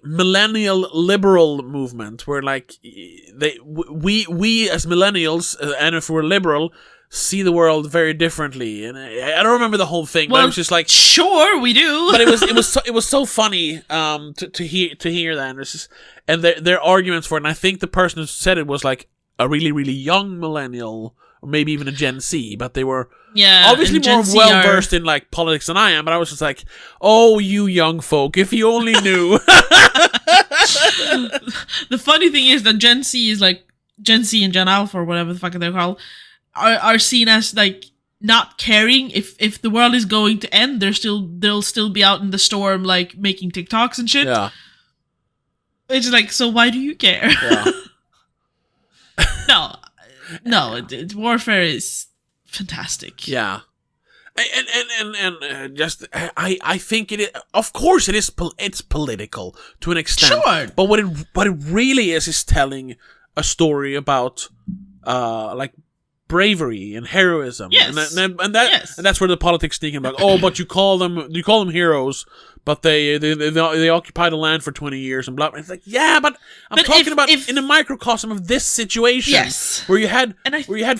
millennial liberal movement, where like we as millennials, and if we're liberal, see the world very differently. And I don't remember the whole thing, but I was just like, sure we do. But it was so funny to hear that, and their arguments for it. And I think the person who said it was like a really, really young millennial, or maybe even a Gen Z, but they were obviously more well versed in like politics than I am. But I was just like, oh, you young folk, if you only knew. The funny thing is that Gen Z is like Gen Z and Gen Alpha, or whatever the fuck they're called, are seen as like not caring if the world is going to end. They'll still be out in the storm, like making TikToks and shit. Yeah. It's like, so why do you care? Yeah. No, Warfare is fantastic. Yeah. Just I think it is, of course it is it's political to an extent. Sure. But what it really is telling a story about like bravery and heroism. Yes. And that's where the politics sneak in, like, oh, but you call them heroes, but they occupy the land for 20 years and blah blah. It's like, yeah, but I'm talking about in a microcosm of this situation. Yes. Where you had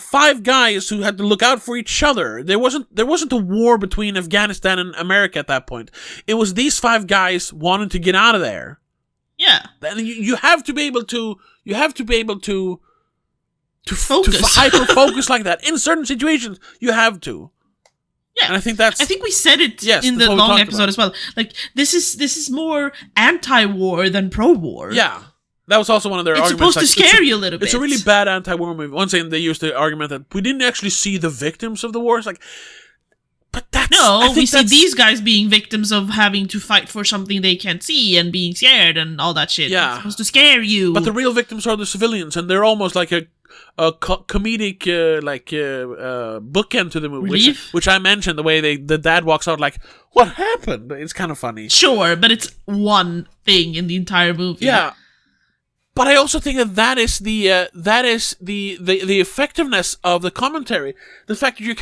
5 guys who had to look out for each other. There wasn't a war between Afghanistan and America at that point. It was these 5 guys wanting to get out of there. Yeah. And you have to be able to focus. to hyper focus like that in certain situations. You have to. Yeah, and I think we said it in the long episode as well. Like, this is more anti-war than pro-war. Yeah, that was also one of their arguments. It's supposed to scare you a little bit. It's a really bad anti-war movie. Once again, they used the argument that we didn't actually see the victims of the war. It's like, but that's... No, we see these guys being victims of having to fight for something they can't see and being scared and all that shit. Yeah. It's supposed to scare you. But the real victims are the civilians, and they're almost like a comedic bookend to the movie, which I mentioned, the way the dad walks out like, what happened? It's kind of funny. Sure, but it's one thing in the entire movie. Yeah. But I also think that is the effectiveness of the commentary. The fact that you're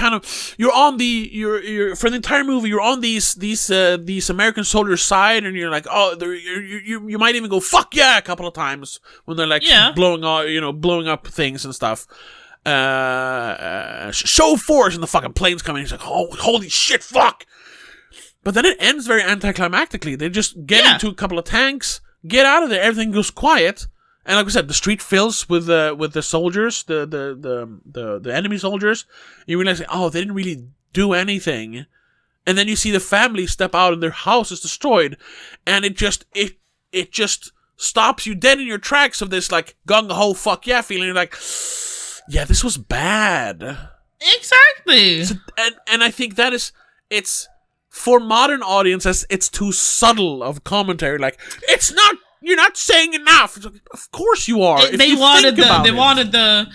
for the entire movie you're on these American soldiers' side, and you're like, oh, you might even go fuck yeah a couple of times when they're like blowing up things and stuff. Show force, and the fucking plane's coming. He's like, oh, holy shit, fuck! But then it ends very anticlimactically. They just get into a couple of tanks, get out of there, everything goes quiet. And like I said, the street fills with the soldiers, the enemy soldiers. You realize, oh, they didn't really do anything. And then you see the family step out and their house is destroyed, and it just stops you dead in your tracks of this like gung ho fuck yeah feeling. You're like, yeah, this was bad. Exactly. And I think it's for modern audiences, it's too subtle of commentary. Like, it's not. You're not saying enough. Of course you are. They wanted the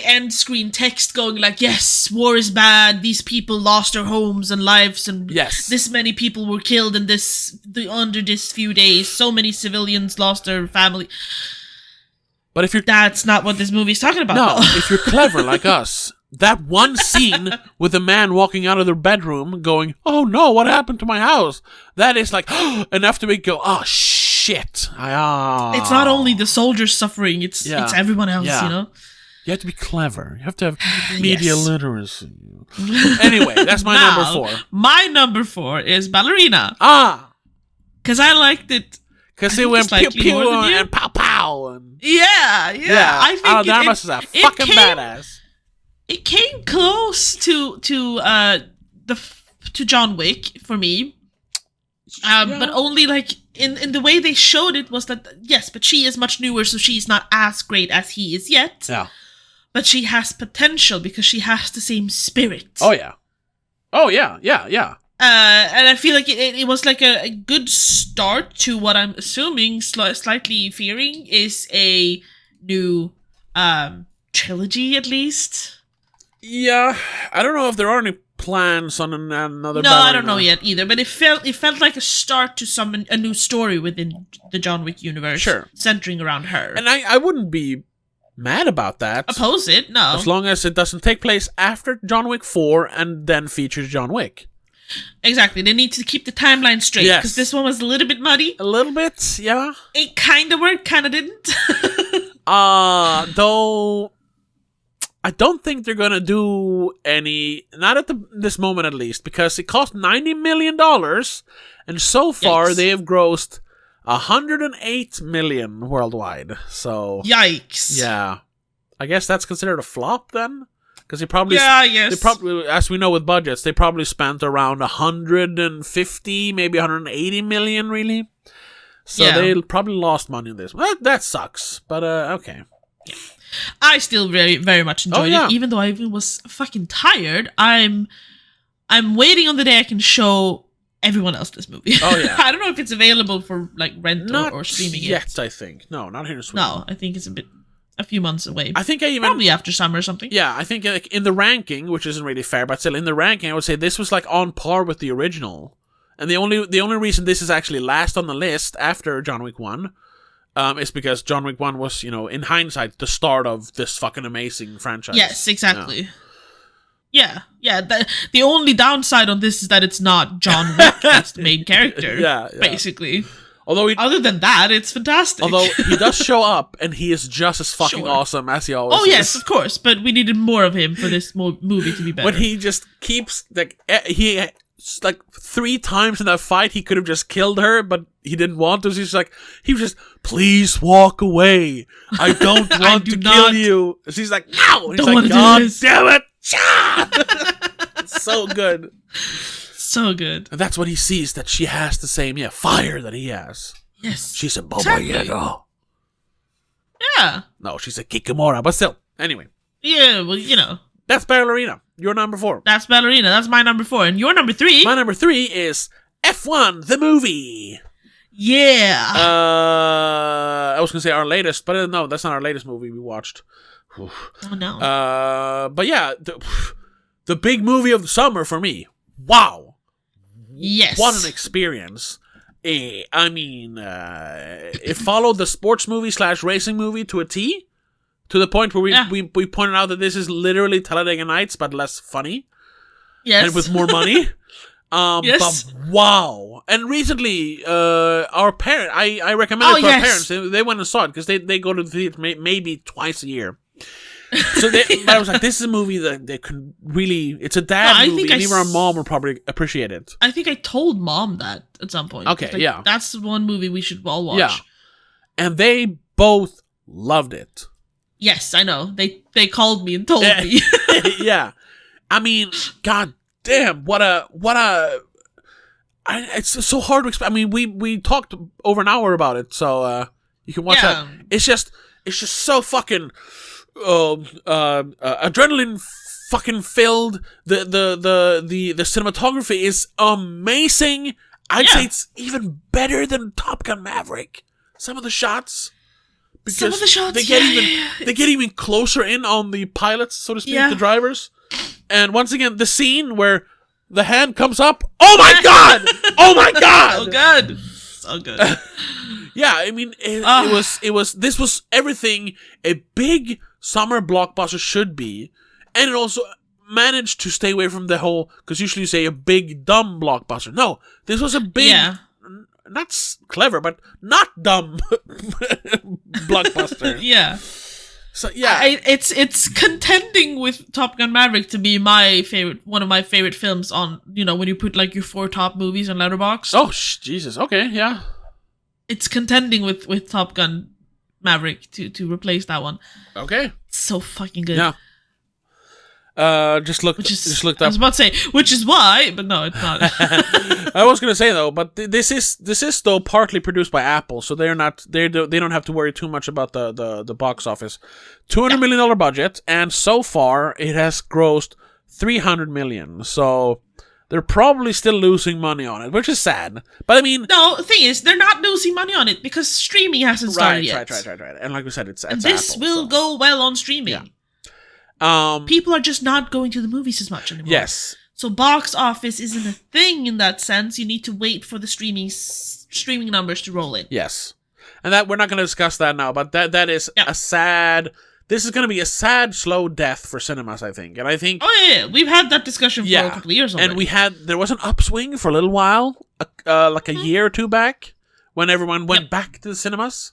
end screen text going like, yes, war is bad. These people lost their homes and lives, and this many people were killed in under this few days. So many civilians lost their family. But that's not what this movie's talking about. No, if you're clever like us, that one scene with a man walking out of their bedroom going, oh no, what happened to my house? That is like enough to make you go, oh shit. It's not only the soldiers suffering, it's everyone else, you know? You have to be clever. You have to have media literacy. Anyway, that's my number 4. My number 4 is Ballerina. Because I liked it. Because it went pew pew and pow pow. And... Yeah. I think that was a fucking badass. It came close to John Wick for me. But only like in the way they showed it was that, yes, but she is much newer, so she's not as great as he is yet. Yeah. But she has potential because she has the same spirit. Oh yeah. And I feel like it was like a good start to what I'm assuming, slightly fearing, is a new trilogy at least. Yeah, I don't know if there are any plans on another. No, Ballerina. I don't know yet either. But it felt like a start to a new story within the John Wick universe, centering around her. And I wouldn't be mad about that. Oppose it, no. As long as it doesn't take place after John Wick 4 and then features John Wick. Exactly. They need to keep the timeline straight because this one was a little bit muddy. A little bit, yeah. It kind of worked, kind of didn't. Though. I don't think they're gonna do any, not at this moment at least, because it cost $90 million, and so far they have grossed $108 million worldwide. So yikes! Yeah, I guess that's considered a flop then, because they probably they probably, as we know with budgets, they probably spent around 150, maybe 180 million, really. So they probably lost money on this. Well, that sucks, but okay. Yeah. I still very, very much enjoyed it, even though I even was fucking tired. I'm waiting on the day I can show everyone else this movie. Oh yeah. I don't know if it's available for like rent or streaming yet. I think no, not here in Sweden. No, I think it's a bit a few months away. I think I even probably after summer or something. Yeah, I think like in the ranking, which isn't really fair, but still in the ranking, I would say this was like on par with the original. And the only reason this is actually last on the list after John Wick 1 is because John Wick 1 was, in hindsight, the start of this fucking amazing franchise. Yes, exactly. Yeah. The only downside on this is that it's not John Wick as the main character. Yeah. Basically. Although other than that, it's fantastic. Although he does show up, and he is just as fucking awesome as he always is. Oh, yes, of course. But we needed more of him for this movie to be better. When he just keeps, like 3 times in that fight, he could have just killed her, but he didn't want to. So he was just, please walk away. I don't want to kill you. She's like, no. And he's like, God damn it. It's so good. So good. And that's when he sees that she has the same, fire that he has. Yes. She's a Baba Yaga. Yeah. No, she's a Kikimora, but still. Anyway. Yeah, well, That's Ballerina. Your number 4. That's Ballerina. That's my number 4. And your number 3? My number 3 is F1, the movie. Yeah. I was going to say our latest, but no, that's not our latest movie we watched. Oh, no. But yeah, the big movie of the summer for me. Wow. Yes. What an experience. I mean, it followed the sports movie / racing movie to a T. To the point where we pointed out that this is literally Talladega Nights, but less funny. Yes. And with more money. Yes. But wow. And recently, our parent, I recommended it to our parents. They went and saw it because they go to the theater maybe twice a year. So but I was like, this is a movie that they can really, it's a dad movie, and even our mom will probably appreciate it. I think I told Mom that at some point. Okay, That's one movie we should all watch. Yeah. And they both loved it. Yes, I know. They called me and told me. Yeah. I mean, god damn, it's so hard to explain. I mean, we talked over an hour about it, so you can watch that. It's just so fucking adrenaline fucking filled. The cinematography is amazing. I'd say it's even better than Top Gun Maverick. Some of the shots, because they get even closer in on the pilots, so to speak, the drivers. And once again, the scene where the hand comes up. Oh my god! Oh my god! So good. So good. Yeah, I mean, this was everything a big summer blockbuster should be, and it also managed to stay away from the whole, because usually you say a big dumb blockbuster. No, this was a big, not clever, but not dumb blockbuster. Yeah. So yeah, it's contending with Top Gun Maverick to be one of my favorite films on, when you put like your 4 top movies on Letterboxd. Oh Jesus, okay, yeah. It's contending with Top Gun Maverick to replace that one. Okay. It's so fucking good. Yeah. Just looked up. I was about to say, which is why, but no, it's not. I was gonna say though, but this is though partly produced by Apple, so they don't have to worry too much about the box office. $200 million budget, and so far it has grossed $300 million. So they're probably still losing money on it, which is sad. But I mean, no, the thing is, they're not losing money on it because streaming hasn't started yet. Right. And like we said, it's this Apple, will go well on streaming. Yeah. People are just not going to the movies as much anymore. Yes. So box office isn't a thing in that sense. You need to wait for the streaming numbers to roll in. Yes. And that we're not going to discuss that now, but that is a sad. This is going to be a sad, slow death for cinemas, I think. And I think. Oh yeah, we've had that discussion for a couple of years already. And there was an upswing for a little while, like a year or two back, when everyone went back to the cinemas.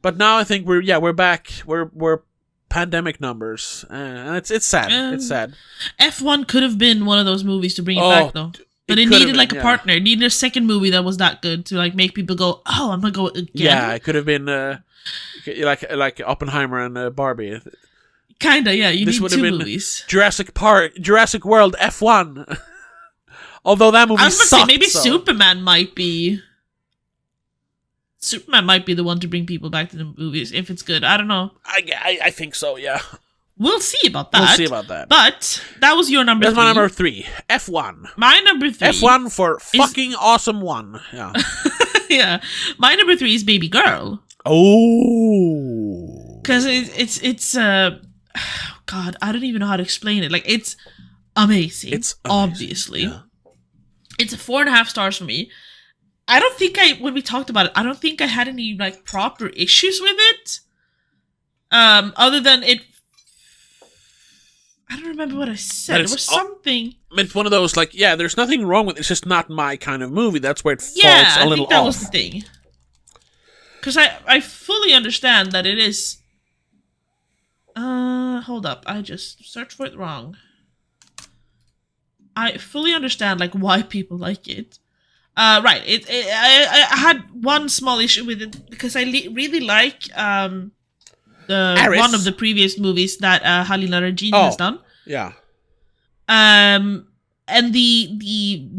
But now I think we're back. We're pandemic numbers, and it's sad. It's sad. F1 could have been one of those movies to bring it back, though. But it needed like a partner. It needed a second movie that was that good to like make people go, "Oh, I'm gonna go again." Yeah, it could have been like Oppenheimer and Barbie. Kinda, yeah. You need 2 movies. Jurassic World F1. Although that movie sucked. Say maybe Superman might be the one to bring people back to the movies if it's good. I don't know. I think so, yeah. We'll see about that. But that was your number 3. That's my number 3. F1. My number 3. F1 for fucking awesome one. Yeah. Yeah. My number 3 is Baby Girl. Oh. Because it's God, I don't even know how to explain it. Like, it's amazing. It's amazing. Obviously. Yeah. It's 4.5 stars for me. I don't think when we talked about it, I don't think I had any like proper issues with it. Other than it, I don't remember what I said. It was something. It's one of those like, yeah, there's nothing wrong with it. It's just not my kind of movie. That's where it falls Yeah, a little I think that off. was the thing. Because I fully understand that it is. Hold up. I just searched for it wrong. I fully understand like why people like it. Right. I had one small issue with it because I really like one of the previous movies that Halina Regine has done. Yeah. And the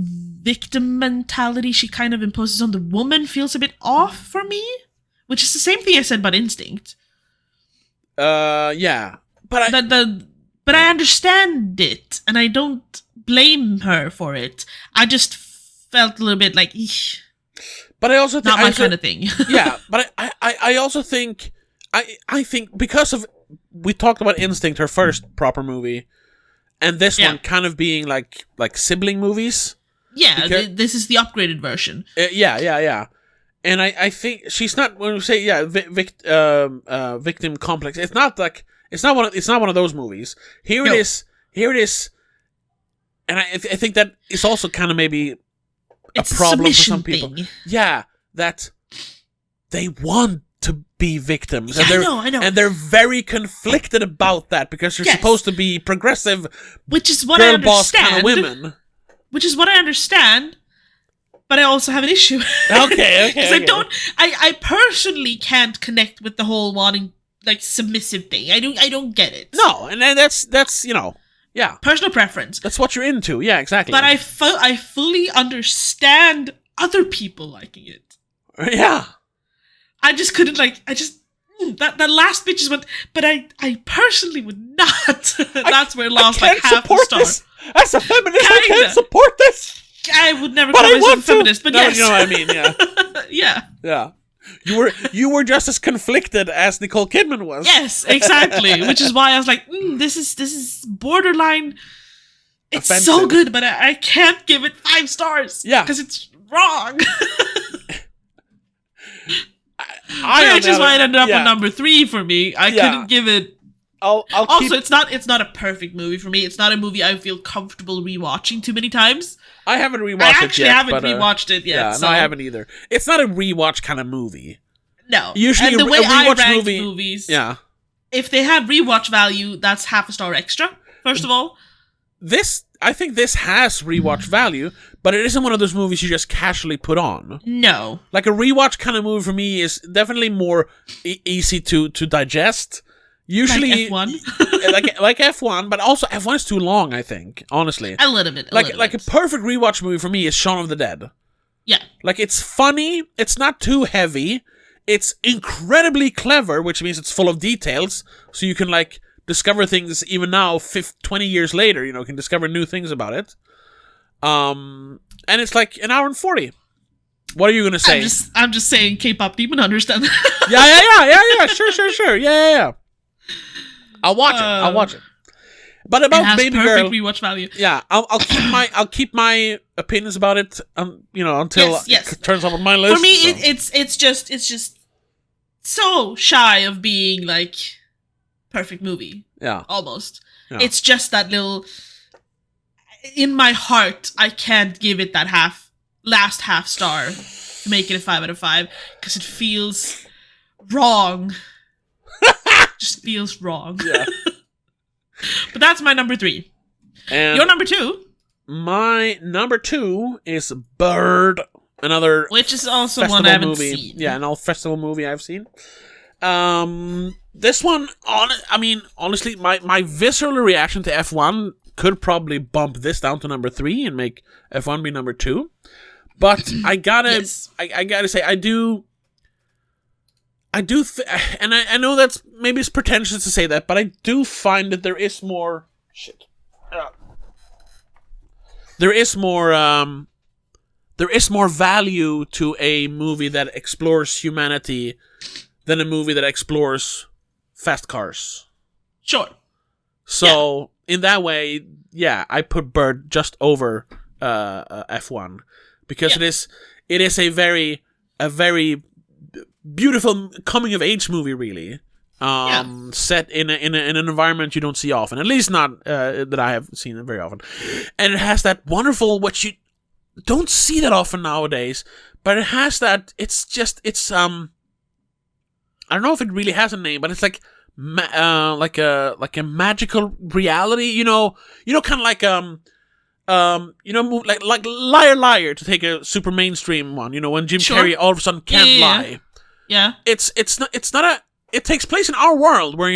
victim mentality she kind of imposes on the woman feels a bit off for me, which is the same thing I said about Instinct. Yeah, but I understand it, and I don't blame her for it. I just felt a little bit like, eesh, but I also think not my kind of thing. Yeah, but I also think I think because of we talked about Instinct, her first proper movie, and this one kind of being like sibling movies. Yeah, this is the upgraded version. Yeah. And I think she's not, when we say victim complex. It's not one of those movies. Here it is, and I think that it's also kind of maybe a problem for some people. Thing. Yeah, that they want to be victims. Yeah, and I know. And they're very conflicted about that because they're supposed to be progressive, which is what girl I understand. Boss kind of women. Which is what I understand. But I also have an issue. Okay. Because I personally can't connect with the whole wanting like submissive thing. I don't get it. No, and that's yeah. Personal preference. That's what you're into. Yeah, exactly. But I fully understand other people liking it. Yeah. I just couldn't that last bit just went, but I personally would not. That's where it lost like half a star. This. As a feminist, I can't support this. I would never call myself a feminist, but yes. You know what I mean, yeah. Yeah. You were just as conflicted as Nicole Kidman was. Yes, exactly. Which is why I was like, this is borderline. It's offensive. So good, but I can't give it 5 stars. Yeah. Because it's wrong. Which is why it ended up on number 3 for me. I couldn't give it. It's not a perfect movie for me. It's not a movie I feel comfortable rewatching too many times. I haven't rewatched it yet. I actually haven't rewatched it yet. Yeah, so. No, I haven't either. It's not a rewatch kind of movie. No. Usually and the way I rank movie, movies, if they have rewatch value, that's half a star extra, first of all. I think this has rewatch value, but it isn't one of those movies you just casually put on. No. Like a rewatch kind of movie for me is definitely more easy to digest. Usually, like F1, like F1, but also F1 is too long. I think, honestly, a little bit. Like a perfect rewatch movie for me is Shaun of the Dead. Yeah, like it's funny. It's not too heavy. It's incredibly clever, which means it's full of details, so you can like discover things even now, 20 years later. You can discover new things about it. And it's like an hour and 40. What are you gonna say? I'm just saying, K-pop demon understand. Yeah. Sure. Yeah. I'll watch it. But about Baby Girl, rewatch value. Yeah, I'll keep my opinions about it. Until it turns up on my list. For me, it's just so shy of being like perfect movie. Yeah, almost. Yeah. It's just that little. In my heart, I can't give it that last half star to make it a 5 out of 5 because it feels wrong. Just feels wrong. Yeah. But that's my number 3. And your number 2? My number 2 is Bird, which is also one I haven't seen. Yeah, an old festival movie I've seen. This one, honestly, my visceral reaction to F1 could probably bump this down to number 3 and make F1 be number 2. But I gotta say, I do, and I know that's maybe it's pretentious to say that, but I do find that there is more There is more value to a movie that explores humanity than a movie that explores fast cars. Sure. So in that way, yeah, I put Bird just over F1 because it is a very beautiful coming of age movie, really. Set in an environment you don't see often, at least not that I have seen it very often, and it has that wonderful, what you don't see that often nowadays, but it has that. It's I don't know if it really has a name, but it's like like a magical reality, kind of like like Liar Liar, to take a super mainstream one, when Jim Carrey all of a sudden can't lie. Yeah. It's not a. It takes place in our world where,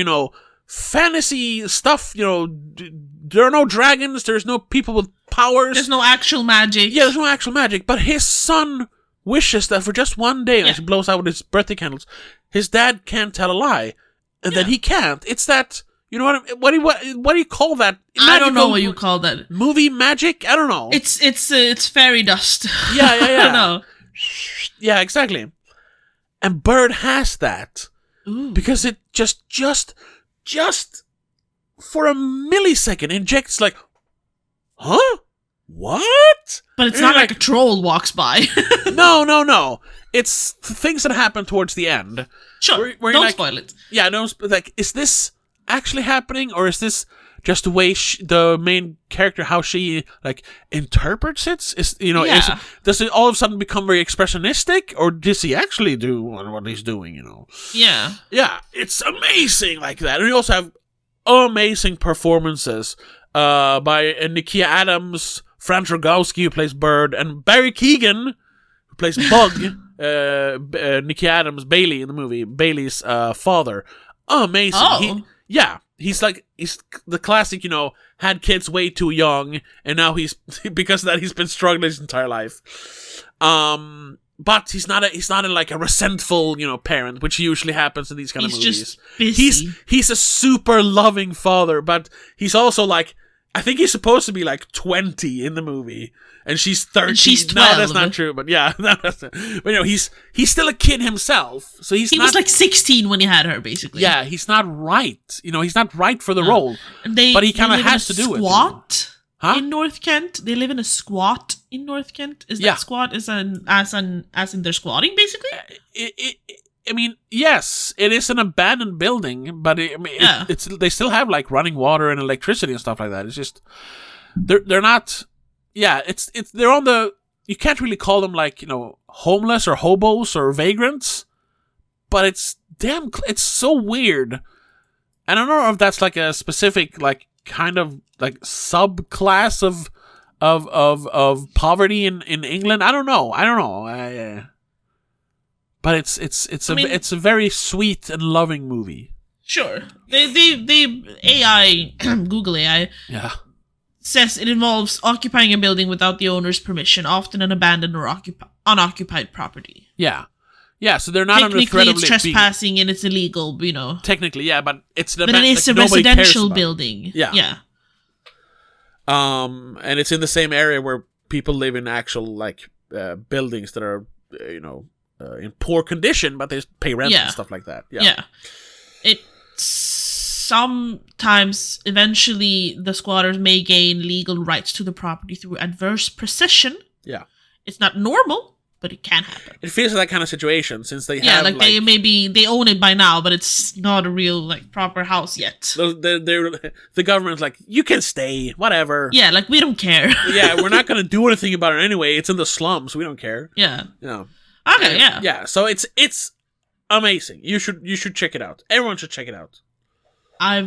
fantasy stuff, there are no dragons, there's no people with powers. There's no actual magic. Yeah, there's no actual magic. But his son wishes that for just one day, as he blows out with his birthday candles, his dad can't tell a lie. And then he can't. It's that, what do you call that? I don't know what you call that. Movie magic? I don't know. It's fairy dust. Yeah. I don't know. Yeah, exactly. And Bird has that. Ooh. Because it just for a millisecond injects like, huh? What? But it's not like a troll walks by. No. It's things that happen towards the end. Sure. Where don't spoil it. Yeah, no. Like, is this actually happening, or is this just the way the main character, how she interprets it? Does it all of a sudden become very expressionistic, or does he actually do what he's doing? Yeah. Yeah, it's amazing like that. And we also have amazing performances by Nikia Adams, Franz Rogowski, who plays Bird, and Barry Keoghan, who plays Bug. Nikia Adams, Bailey in the movie, Bailey's father. Amazing. Oh. He's the classic, had kids way too young, and now because of that he's been struggling his entire life. But he's not a resentful, parent, which usually happens in these kind of movies. Just busy. He's a super loving father, but he's also I think he's supposed to be 20 in the movie, and she's 13. And she's 12. No, that's not true, but yeah. But he's still a kid himself, so he was 16 when he had her, basically. Yeah, he's not right. He's not right for the role. But he kind of has to do it. Squat in North Kent. They live in a squat in North Kent. Is that squat as in they're squatting, basically? I mean, yes, it is an abandoned building, but it's they still have running water and electricity and stuff like that. It's just they're not. Yeah, they're on the. You can't really call them homeless or hobos or vagrants, but it's so weird. And I don't know if that's a specific kind of subclass of poverty in England. I don't know. But it's a very sweet and loving movie. Sure. The AI, Google AI, says it involves occupying a building without the owner's permission, often an abandoned or unoccupied property. Yeah. Yeah, so they're not under threat of Technically, it's trespassing and it's illegal, Technically, yeah, but it's but it is a residential building. Yeah. And it's in the same area where people live in actual buildings that are in poor condition, but they pay rent and stuff like that. Yeah. It sometimes, eventually, the squatters may gain legal rights to the property through adverse possession. Yeah. It's not normal, but it can happen. It feels like that kind of situation since they have they own it by now, but it's not a real proper house yet. The government's you can stay, whatever. Yeah, we don't care. Yeah, we're not gonna do anything about it anyway. It's in the slums. We don't care. Yeah. Okay, yeah. Yeah, so it's amazing. You should check it out. Everyone should check it out. I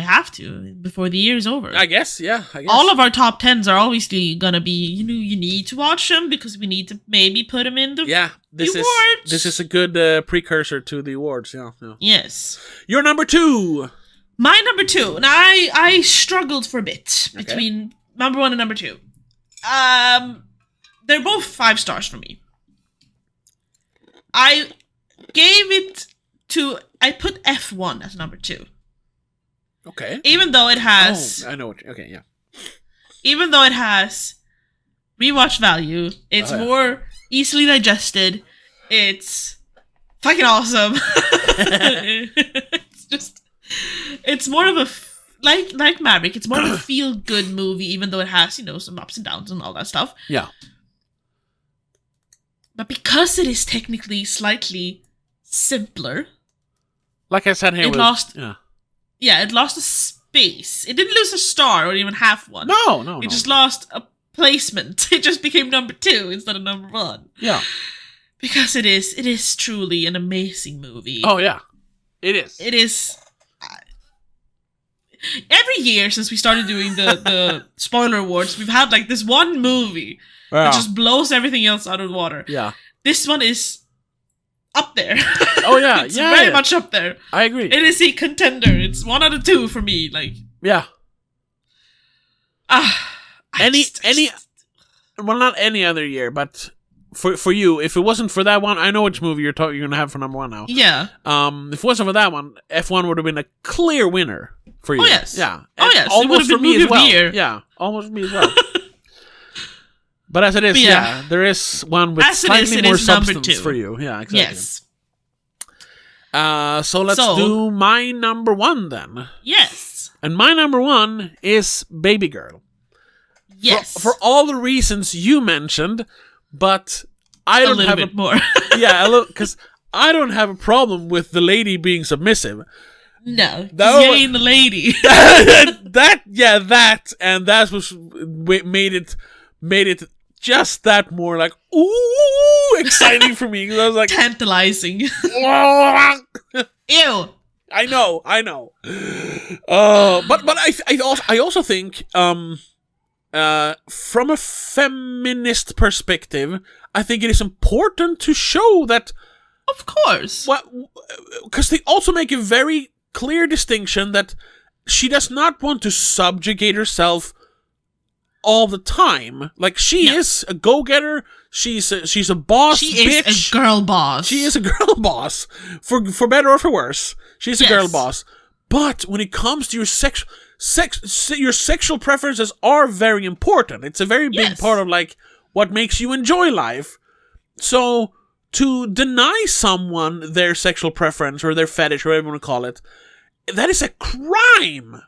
have to before the year's over. I guess, yeah. All of our top 10s are obviously gonna be, you need to watch them because we need to maybe put them in the awards. This is a good precursor to the awards, yeah. Yes. Your number 2. My number 2. Now, I struggled for a bit between number 1 and number 2. They're both 5 stars for me. I put F1 as number 2. Okay. Even though it has... Oh, I know what... Okay, yeah. Even though it has rewatch value, it's more easily digested, it's fucking awesome. It's more of a like Maverick. It's more of a feel good movie, even though it has some ups and downs and all that stuff. Yeah. But because it is technically slightly simpler, like I said, here it lost. Yeah, it lost a space. It didn't lose a star or even half one. No. It just lost a placement. It just became number 2 instead of number 1. Yeah. Because it is truly an amazing movie. Oh yeah, it is. It is. Every year since we started doing the spoiler awards, we've had like this one movie that just blows everything else out of the water. Yeah. This one is up there. Oh yeah, it's very much up there. I agree. It is a contender. It's 1 out of 2 for me. Like. Yeah. Well, not any other year, but for you, if it wasn't for that one, I know which movie you're gonna have for number 1 now. Yeah. If it wasn't for that one, F1 would have been a clear winner for you. Oh yes. Yeah. Oh yes. Almost it would have been for me movie as well. of the year. Yeah. Almost for me as well. But as it is, there is one with slightly more substance for you. Yeah, exactly. Yes. So let's do my number 1 then. Yes. And my number 1 is Baby Girl. Yes. For all the reasons you mentioned, but I don't have a bit more. because I don't have a problem with the lady being submissive. No, you ain't the lady. And that's what made it just that more like exciting for me, because I was like tantalizing. Ew. I know. But I also think from a feminist perspective, I think it is important to show that. Of course. Because they also make a very clear distinction that she does not want to subjugate herself all the time. Like, she is a go-getter. She's a boss. She is a girl boss. She is a girl boss, for better or for worse. She's a girl boss. But when it comes to your your sexual preferences are very important. It's a very big part of like what makes you enjoy life. So to deny someone their sexual preference or their fetish, or whatever you want to call it, that is a crime.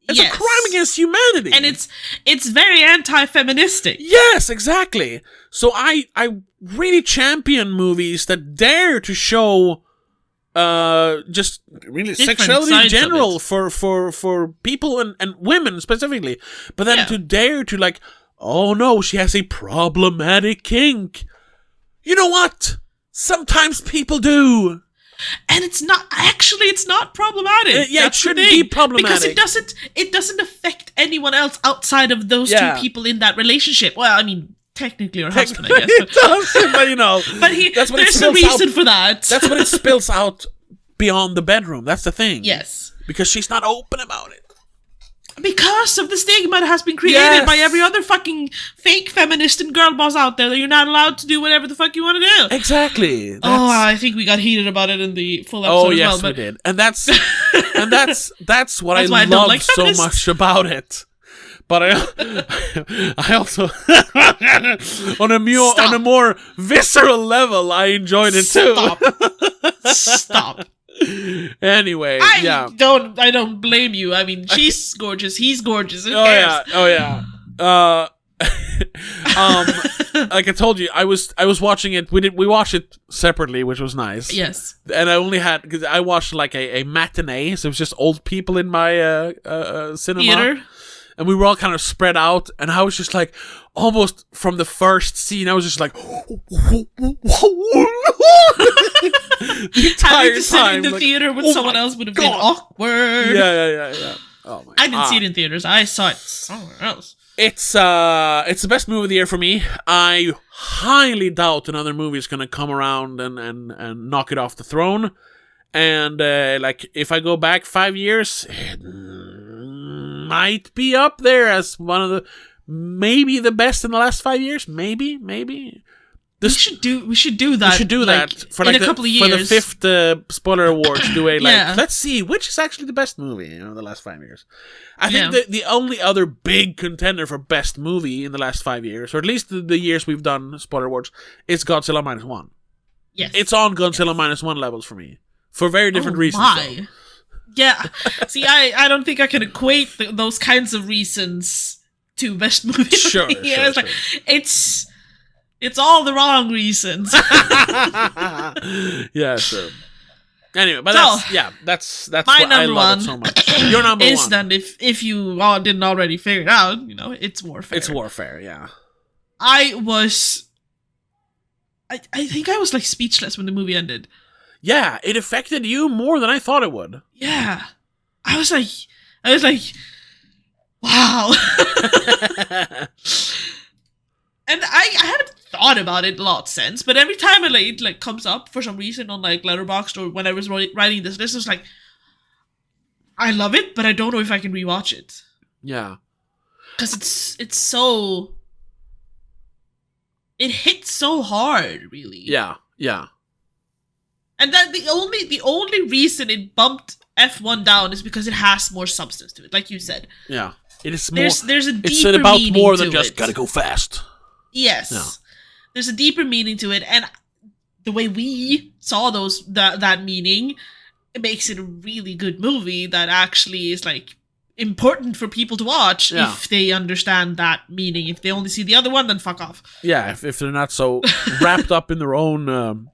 It's a crime against humanity. And it's very anti-feministic. Yes, exactly. So I really champion movies that dare to show just really different sexuality in sides general for people and women specifically. But then to dare to like, oh no, she has a problematic kink. You know what? Sometimes people do. And it's not problematic. It shouldn't be problematic. Because it doesn't affect anyone else outside of those two people in that relationship. Well, I mean, technically her husband, I guess. It does, but you know. But there's a reason for that. That's what it spills out beyond the bedroom. That's the thing. Yes. Because she's not open about it. Because of the stigma that has been created by every other fucking fake feminist and girl boss out there, that you're not allowed to do whatever the fuck you want to do. Exactly. I think we got heated about it in the full episode as well. We did. And that's what I love so much about it. But I also on a more visceral level, I enjoyed it too. Stop. Anyway, I don't blame you. I mean, she's gorgeous. He's gorgeous. Who cares? Like I told you, I was watching it. We watched it separately, which was nice. Yes. And I only had, because I watched like a matinee, so it was just old people in my cinema. Theater. And we were all kind of spread out, and I was just like, almost from the first scene, I was just like, the entire having to sit time, in the like, theater with someone else would have been awkward. Yeah. Oh my! I didn't see it in theaters. I saw it somewhere else. It's the best movie of the year for me. I highly doubt another movie is gonna come around and knock it off the throne. And like, if I go back 5 years, it might be up there as one of the, maybe the best in the last 5 years. Maybe. We should do that. We should do that for in a couple of years. For the 5th spoiler awards. Do a let's see which is actually the best movie in the last 5 years. I think the only other big contender for best movie in the last 5 years, or at least the years we've done spoiler awards, is Godzilla -1. Yes, it's on Godzilla -1 levels for me, for very different reasons. Why? Yeah. See, I don't think I can equate those kinds of reasons to best movie of the year. It's like, it's all the wrong reasons. Yeah, sure. Anyway, but that's my why I number love one it so much. Your number is one. that if you all didn't already figure it out, it's Warfare. It's Warfare, yeah. I think I was like speechless when the movie ended. Yeah, it affected you more than I thought it would. Yeah. I was like, wow. And I haven't thought about it a lot since, but every time it like comes up for some reason on like Letterboxd or when I was writing this list, I was like, I love it, but I don't know if I can rewatch it. Yeah. Because it's so... It hits so hard, really. Yeah, yeah. And then the only reason it bumped F1 down is because it has more substance to it, like you said. Yeah. It is more... There's a deeper it's about meaning more to than just it. gotta go fast. Yes. Yeah. There's a deeper meaning to it, and the way we saw that meaning, it makes it a really good movie that actually is like important for people to watch if they understand that meaning. If they only see the other one, then fuck off. Yeah, if they're not so wrapped up in their own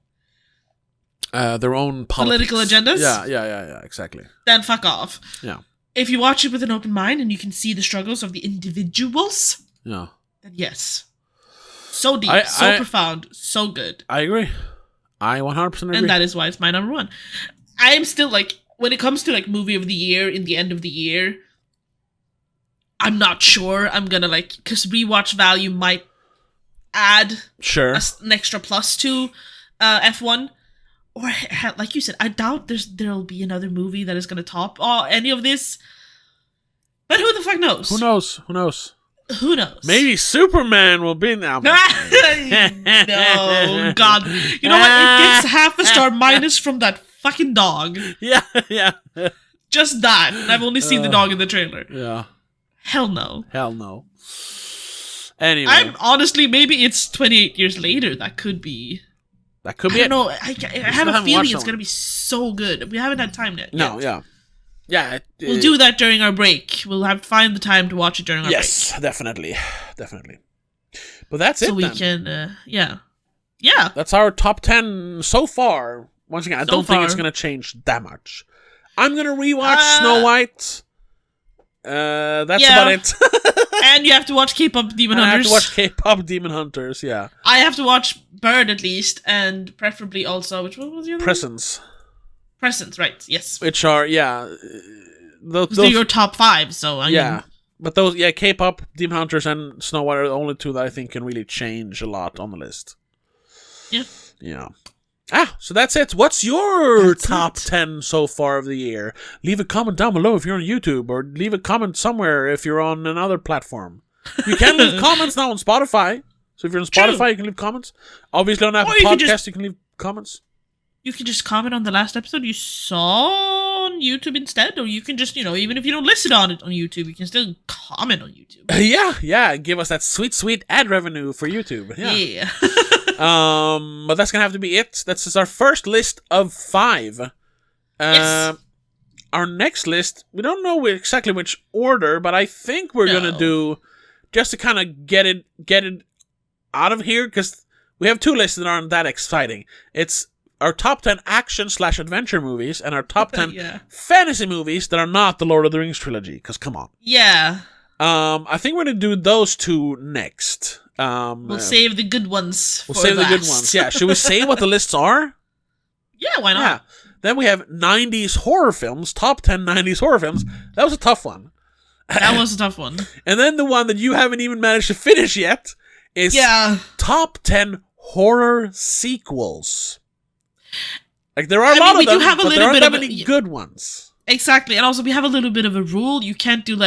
political agendas. Yeah, exactly. Then fuck off. Yeah. If you watch it with an open mind and you can see the struggles of the individuals, then yes. So deep, profound, so good. I agree. I 100% agree. And that is why it's my number one. I am still like, when it comes to like movie of the year in the end of the year, I'm not sure I'm gonna like, because rewatch value might add an extra plus to F1. Or like you said, I doubt there'll be another movie that is gonna top any of this. But who the fuck knows? Who knows? Who knows? Maybe Superman will be now. No, God. You know what? It gets half a star minus from that fucking dog. Yeah. Just that. And I've only seen the dog in the trailer. Yeah. Hell no. Anyway. I'm honestly, maybe it's 28 years later. That could be. I don't know. I have a feeling it's going to be so good. We haven't had time yet. No, yeah. Yeah. We'll do that during our break. We'll have to find the time to watch it during our break. Yes, definitely. But that's it, so we can, yeah. That's our top 10 so far. Once again, I don't think it's going to change that much. I'm going to rewatch Snow White. That's about it. And you have to watch K-pop Demon Hunters. I have to watch K-pop Demon Hunters, yeah. I have to watch Bird at least, and preferably also, which one was the other Presents, right, yes. Which are, those are your top 5, so I mean... But those, K-pop, Demon Hunters, and Snow White are the only two that I think can really change a lot on the list. Yeah. So that's it. What's your top 10 so far of the year? Leave a comment down below if you're on YouTube, or leave a comment somewhere if you're on another platform. You can leave comments now on Spotify. So if you're on Spotify, you can leave comments. Obviously on Apple Podcasts, you can leave comments. You can just comment on the last episode you saw on YouTube instead, or you can just, even if you don't listen on it on YouTube, you can still comment on YouTube. Yeah. Give us that sweet ad revenue for YouTube. Yeah. But that's gonna have to be it. That's just our first list of 5. Yes. Our next list, we don't know exactly which order, but I think we're gonna do, just to kind of get it out of here, because we have 2 lists that aren't that exciting. It's our top 10 action/adventure movies and our top 10 fantasy movies that are not the Lord of the Rings trilogy. Because come on. Yeah. I think we're gonna do those 2 next. We'll save the good ones. We'll save the good ones. Yeah. Should we say what the lists are? Yeah, why not? Yeah. Then we have 90s horror films, top 10 90s horror films. That was a tough one. That was a tough one. And then the one that you haven't even managed to finish yet is top 10 horror sequels. Like, there are a lot of them, but there aren't that many good ones. Exactly. And also, we have a little bit of a rule. You can't do,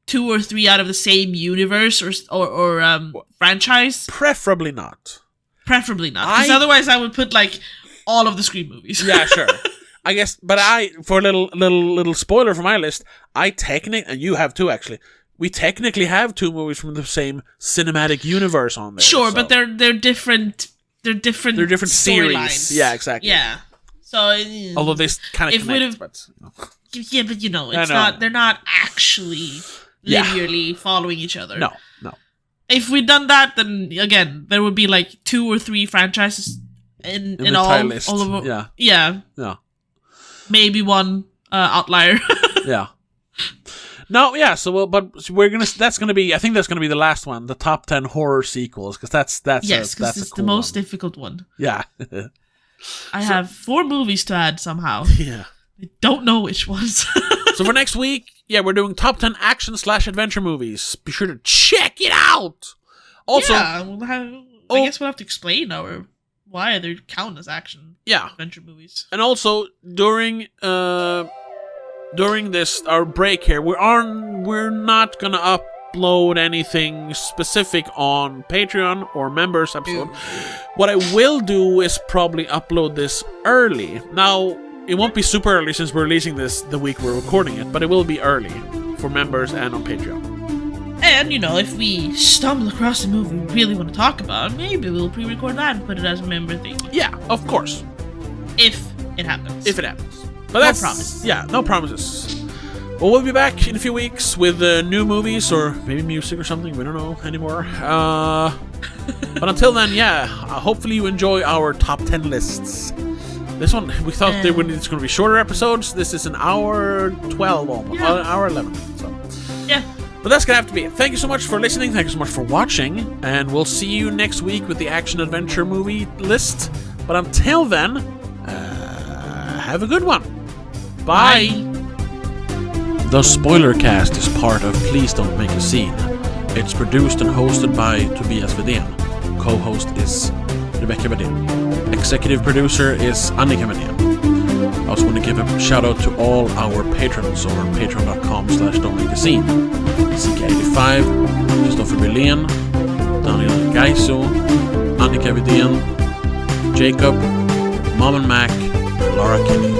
2 or 3 out of the same universe or franchise. Preferably not. Because otherwise I would put, all of the Scream movies. Yeah, sure. I guess, but for a little spoiler for my list, and you have 2 actually, we technically have 2 movies from the same cinematic universe on there. Sure, but they're different. They're different series. Storylines. Yeah, exactly. Yeah. So Although they kind of connect, but yeah, but it's not. They're not actually linearly following each other. No. If we'd done that, then again there would be like 2 or 3 franchises in all list. All of them. Yeah. Maybe one outlier. Yeah. No, yeah. So, we're gonna. That's gonna be. I think that's gonna be the last one. The top 10 horror sequels, because that's yes, because it's cool the most one. difficult one. Yeah. I have 4 movies to add somehow. Yeah. I don't know which ones. So for next week, we're doing top 10 action/adventure movies. Be sure to check it out. Also, I guess we'll have to explain why they count as action adventure movies. And also during this our break here, we're not gonna upload anything specific on Patreon or members episode. What I will do is probably upload this early. Now, it won't be super early since we're releasing this the week we're recording it, but it will be early for members and on Patreon. And, if we stumble across a movie we really want to talk about, maybe we'll pre-record that and put it as a member thing. Yeah, of course. If it happens. But that's... No promises. Yeah, no promises. Well, we'll be back in a few weeks with new movies or maybe music or something. We don't know anymore. But until then, hopefully you enjoy our top 10 lists. This one, we thought it's going to be shorter episodes. This is an hour 12 almost. Hour 11. So. Yeah. But that's going to have to be it. Thank you so much for listening. Thank you so much for watching. And we'll see you next week with the action-adventure movie list. But until then, have a good one. Bye. The spoilerCast is part of Please Don't Make a Scene. It's produced and hosted by Tobias Vedén. Co-host is Rebecca Vedén. Executive producer is Annika Vedén. I also want to give a shout out to all our patrons over on patreon.com/don'tmakeascene. CK85, Christopher Berlin, Daniel Gaiso, Annika Vedén, Jacob, Mom and Mac, Laura Kelly.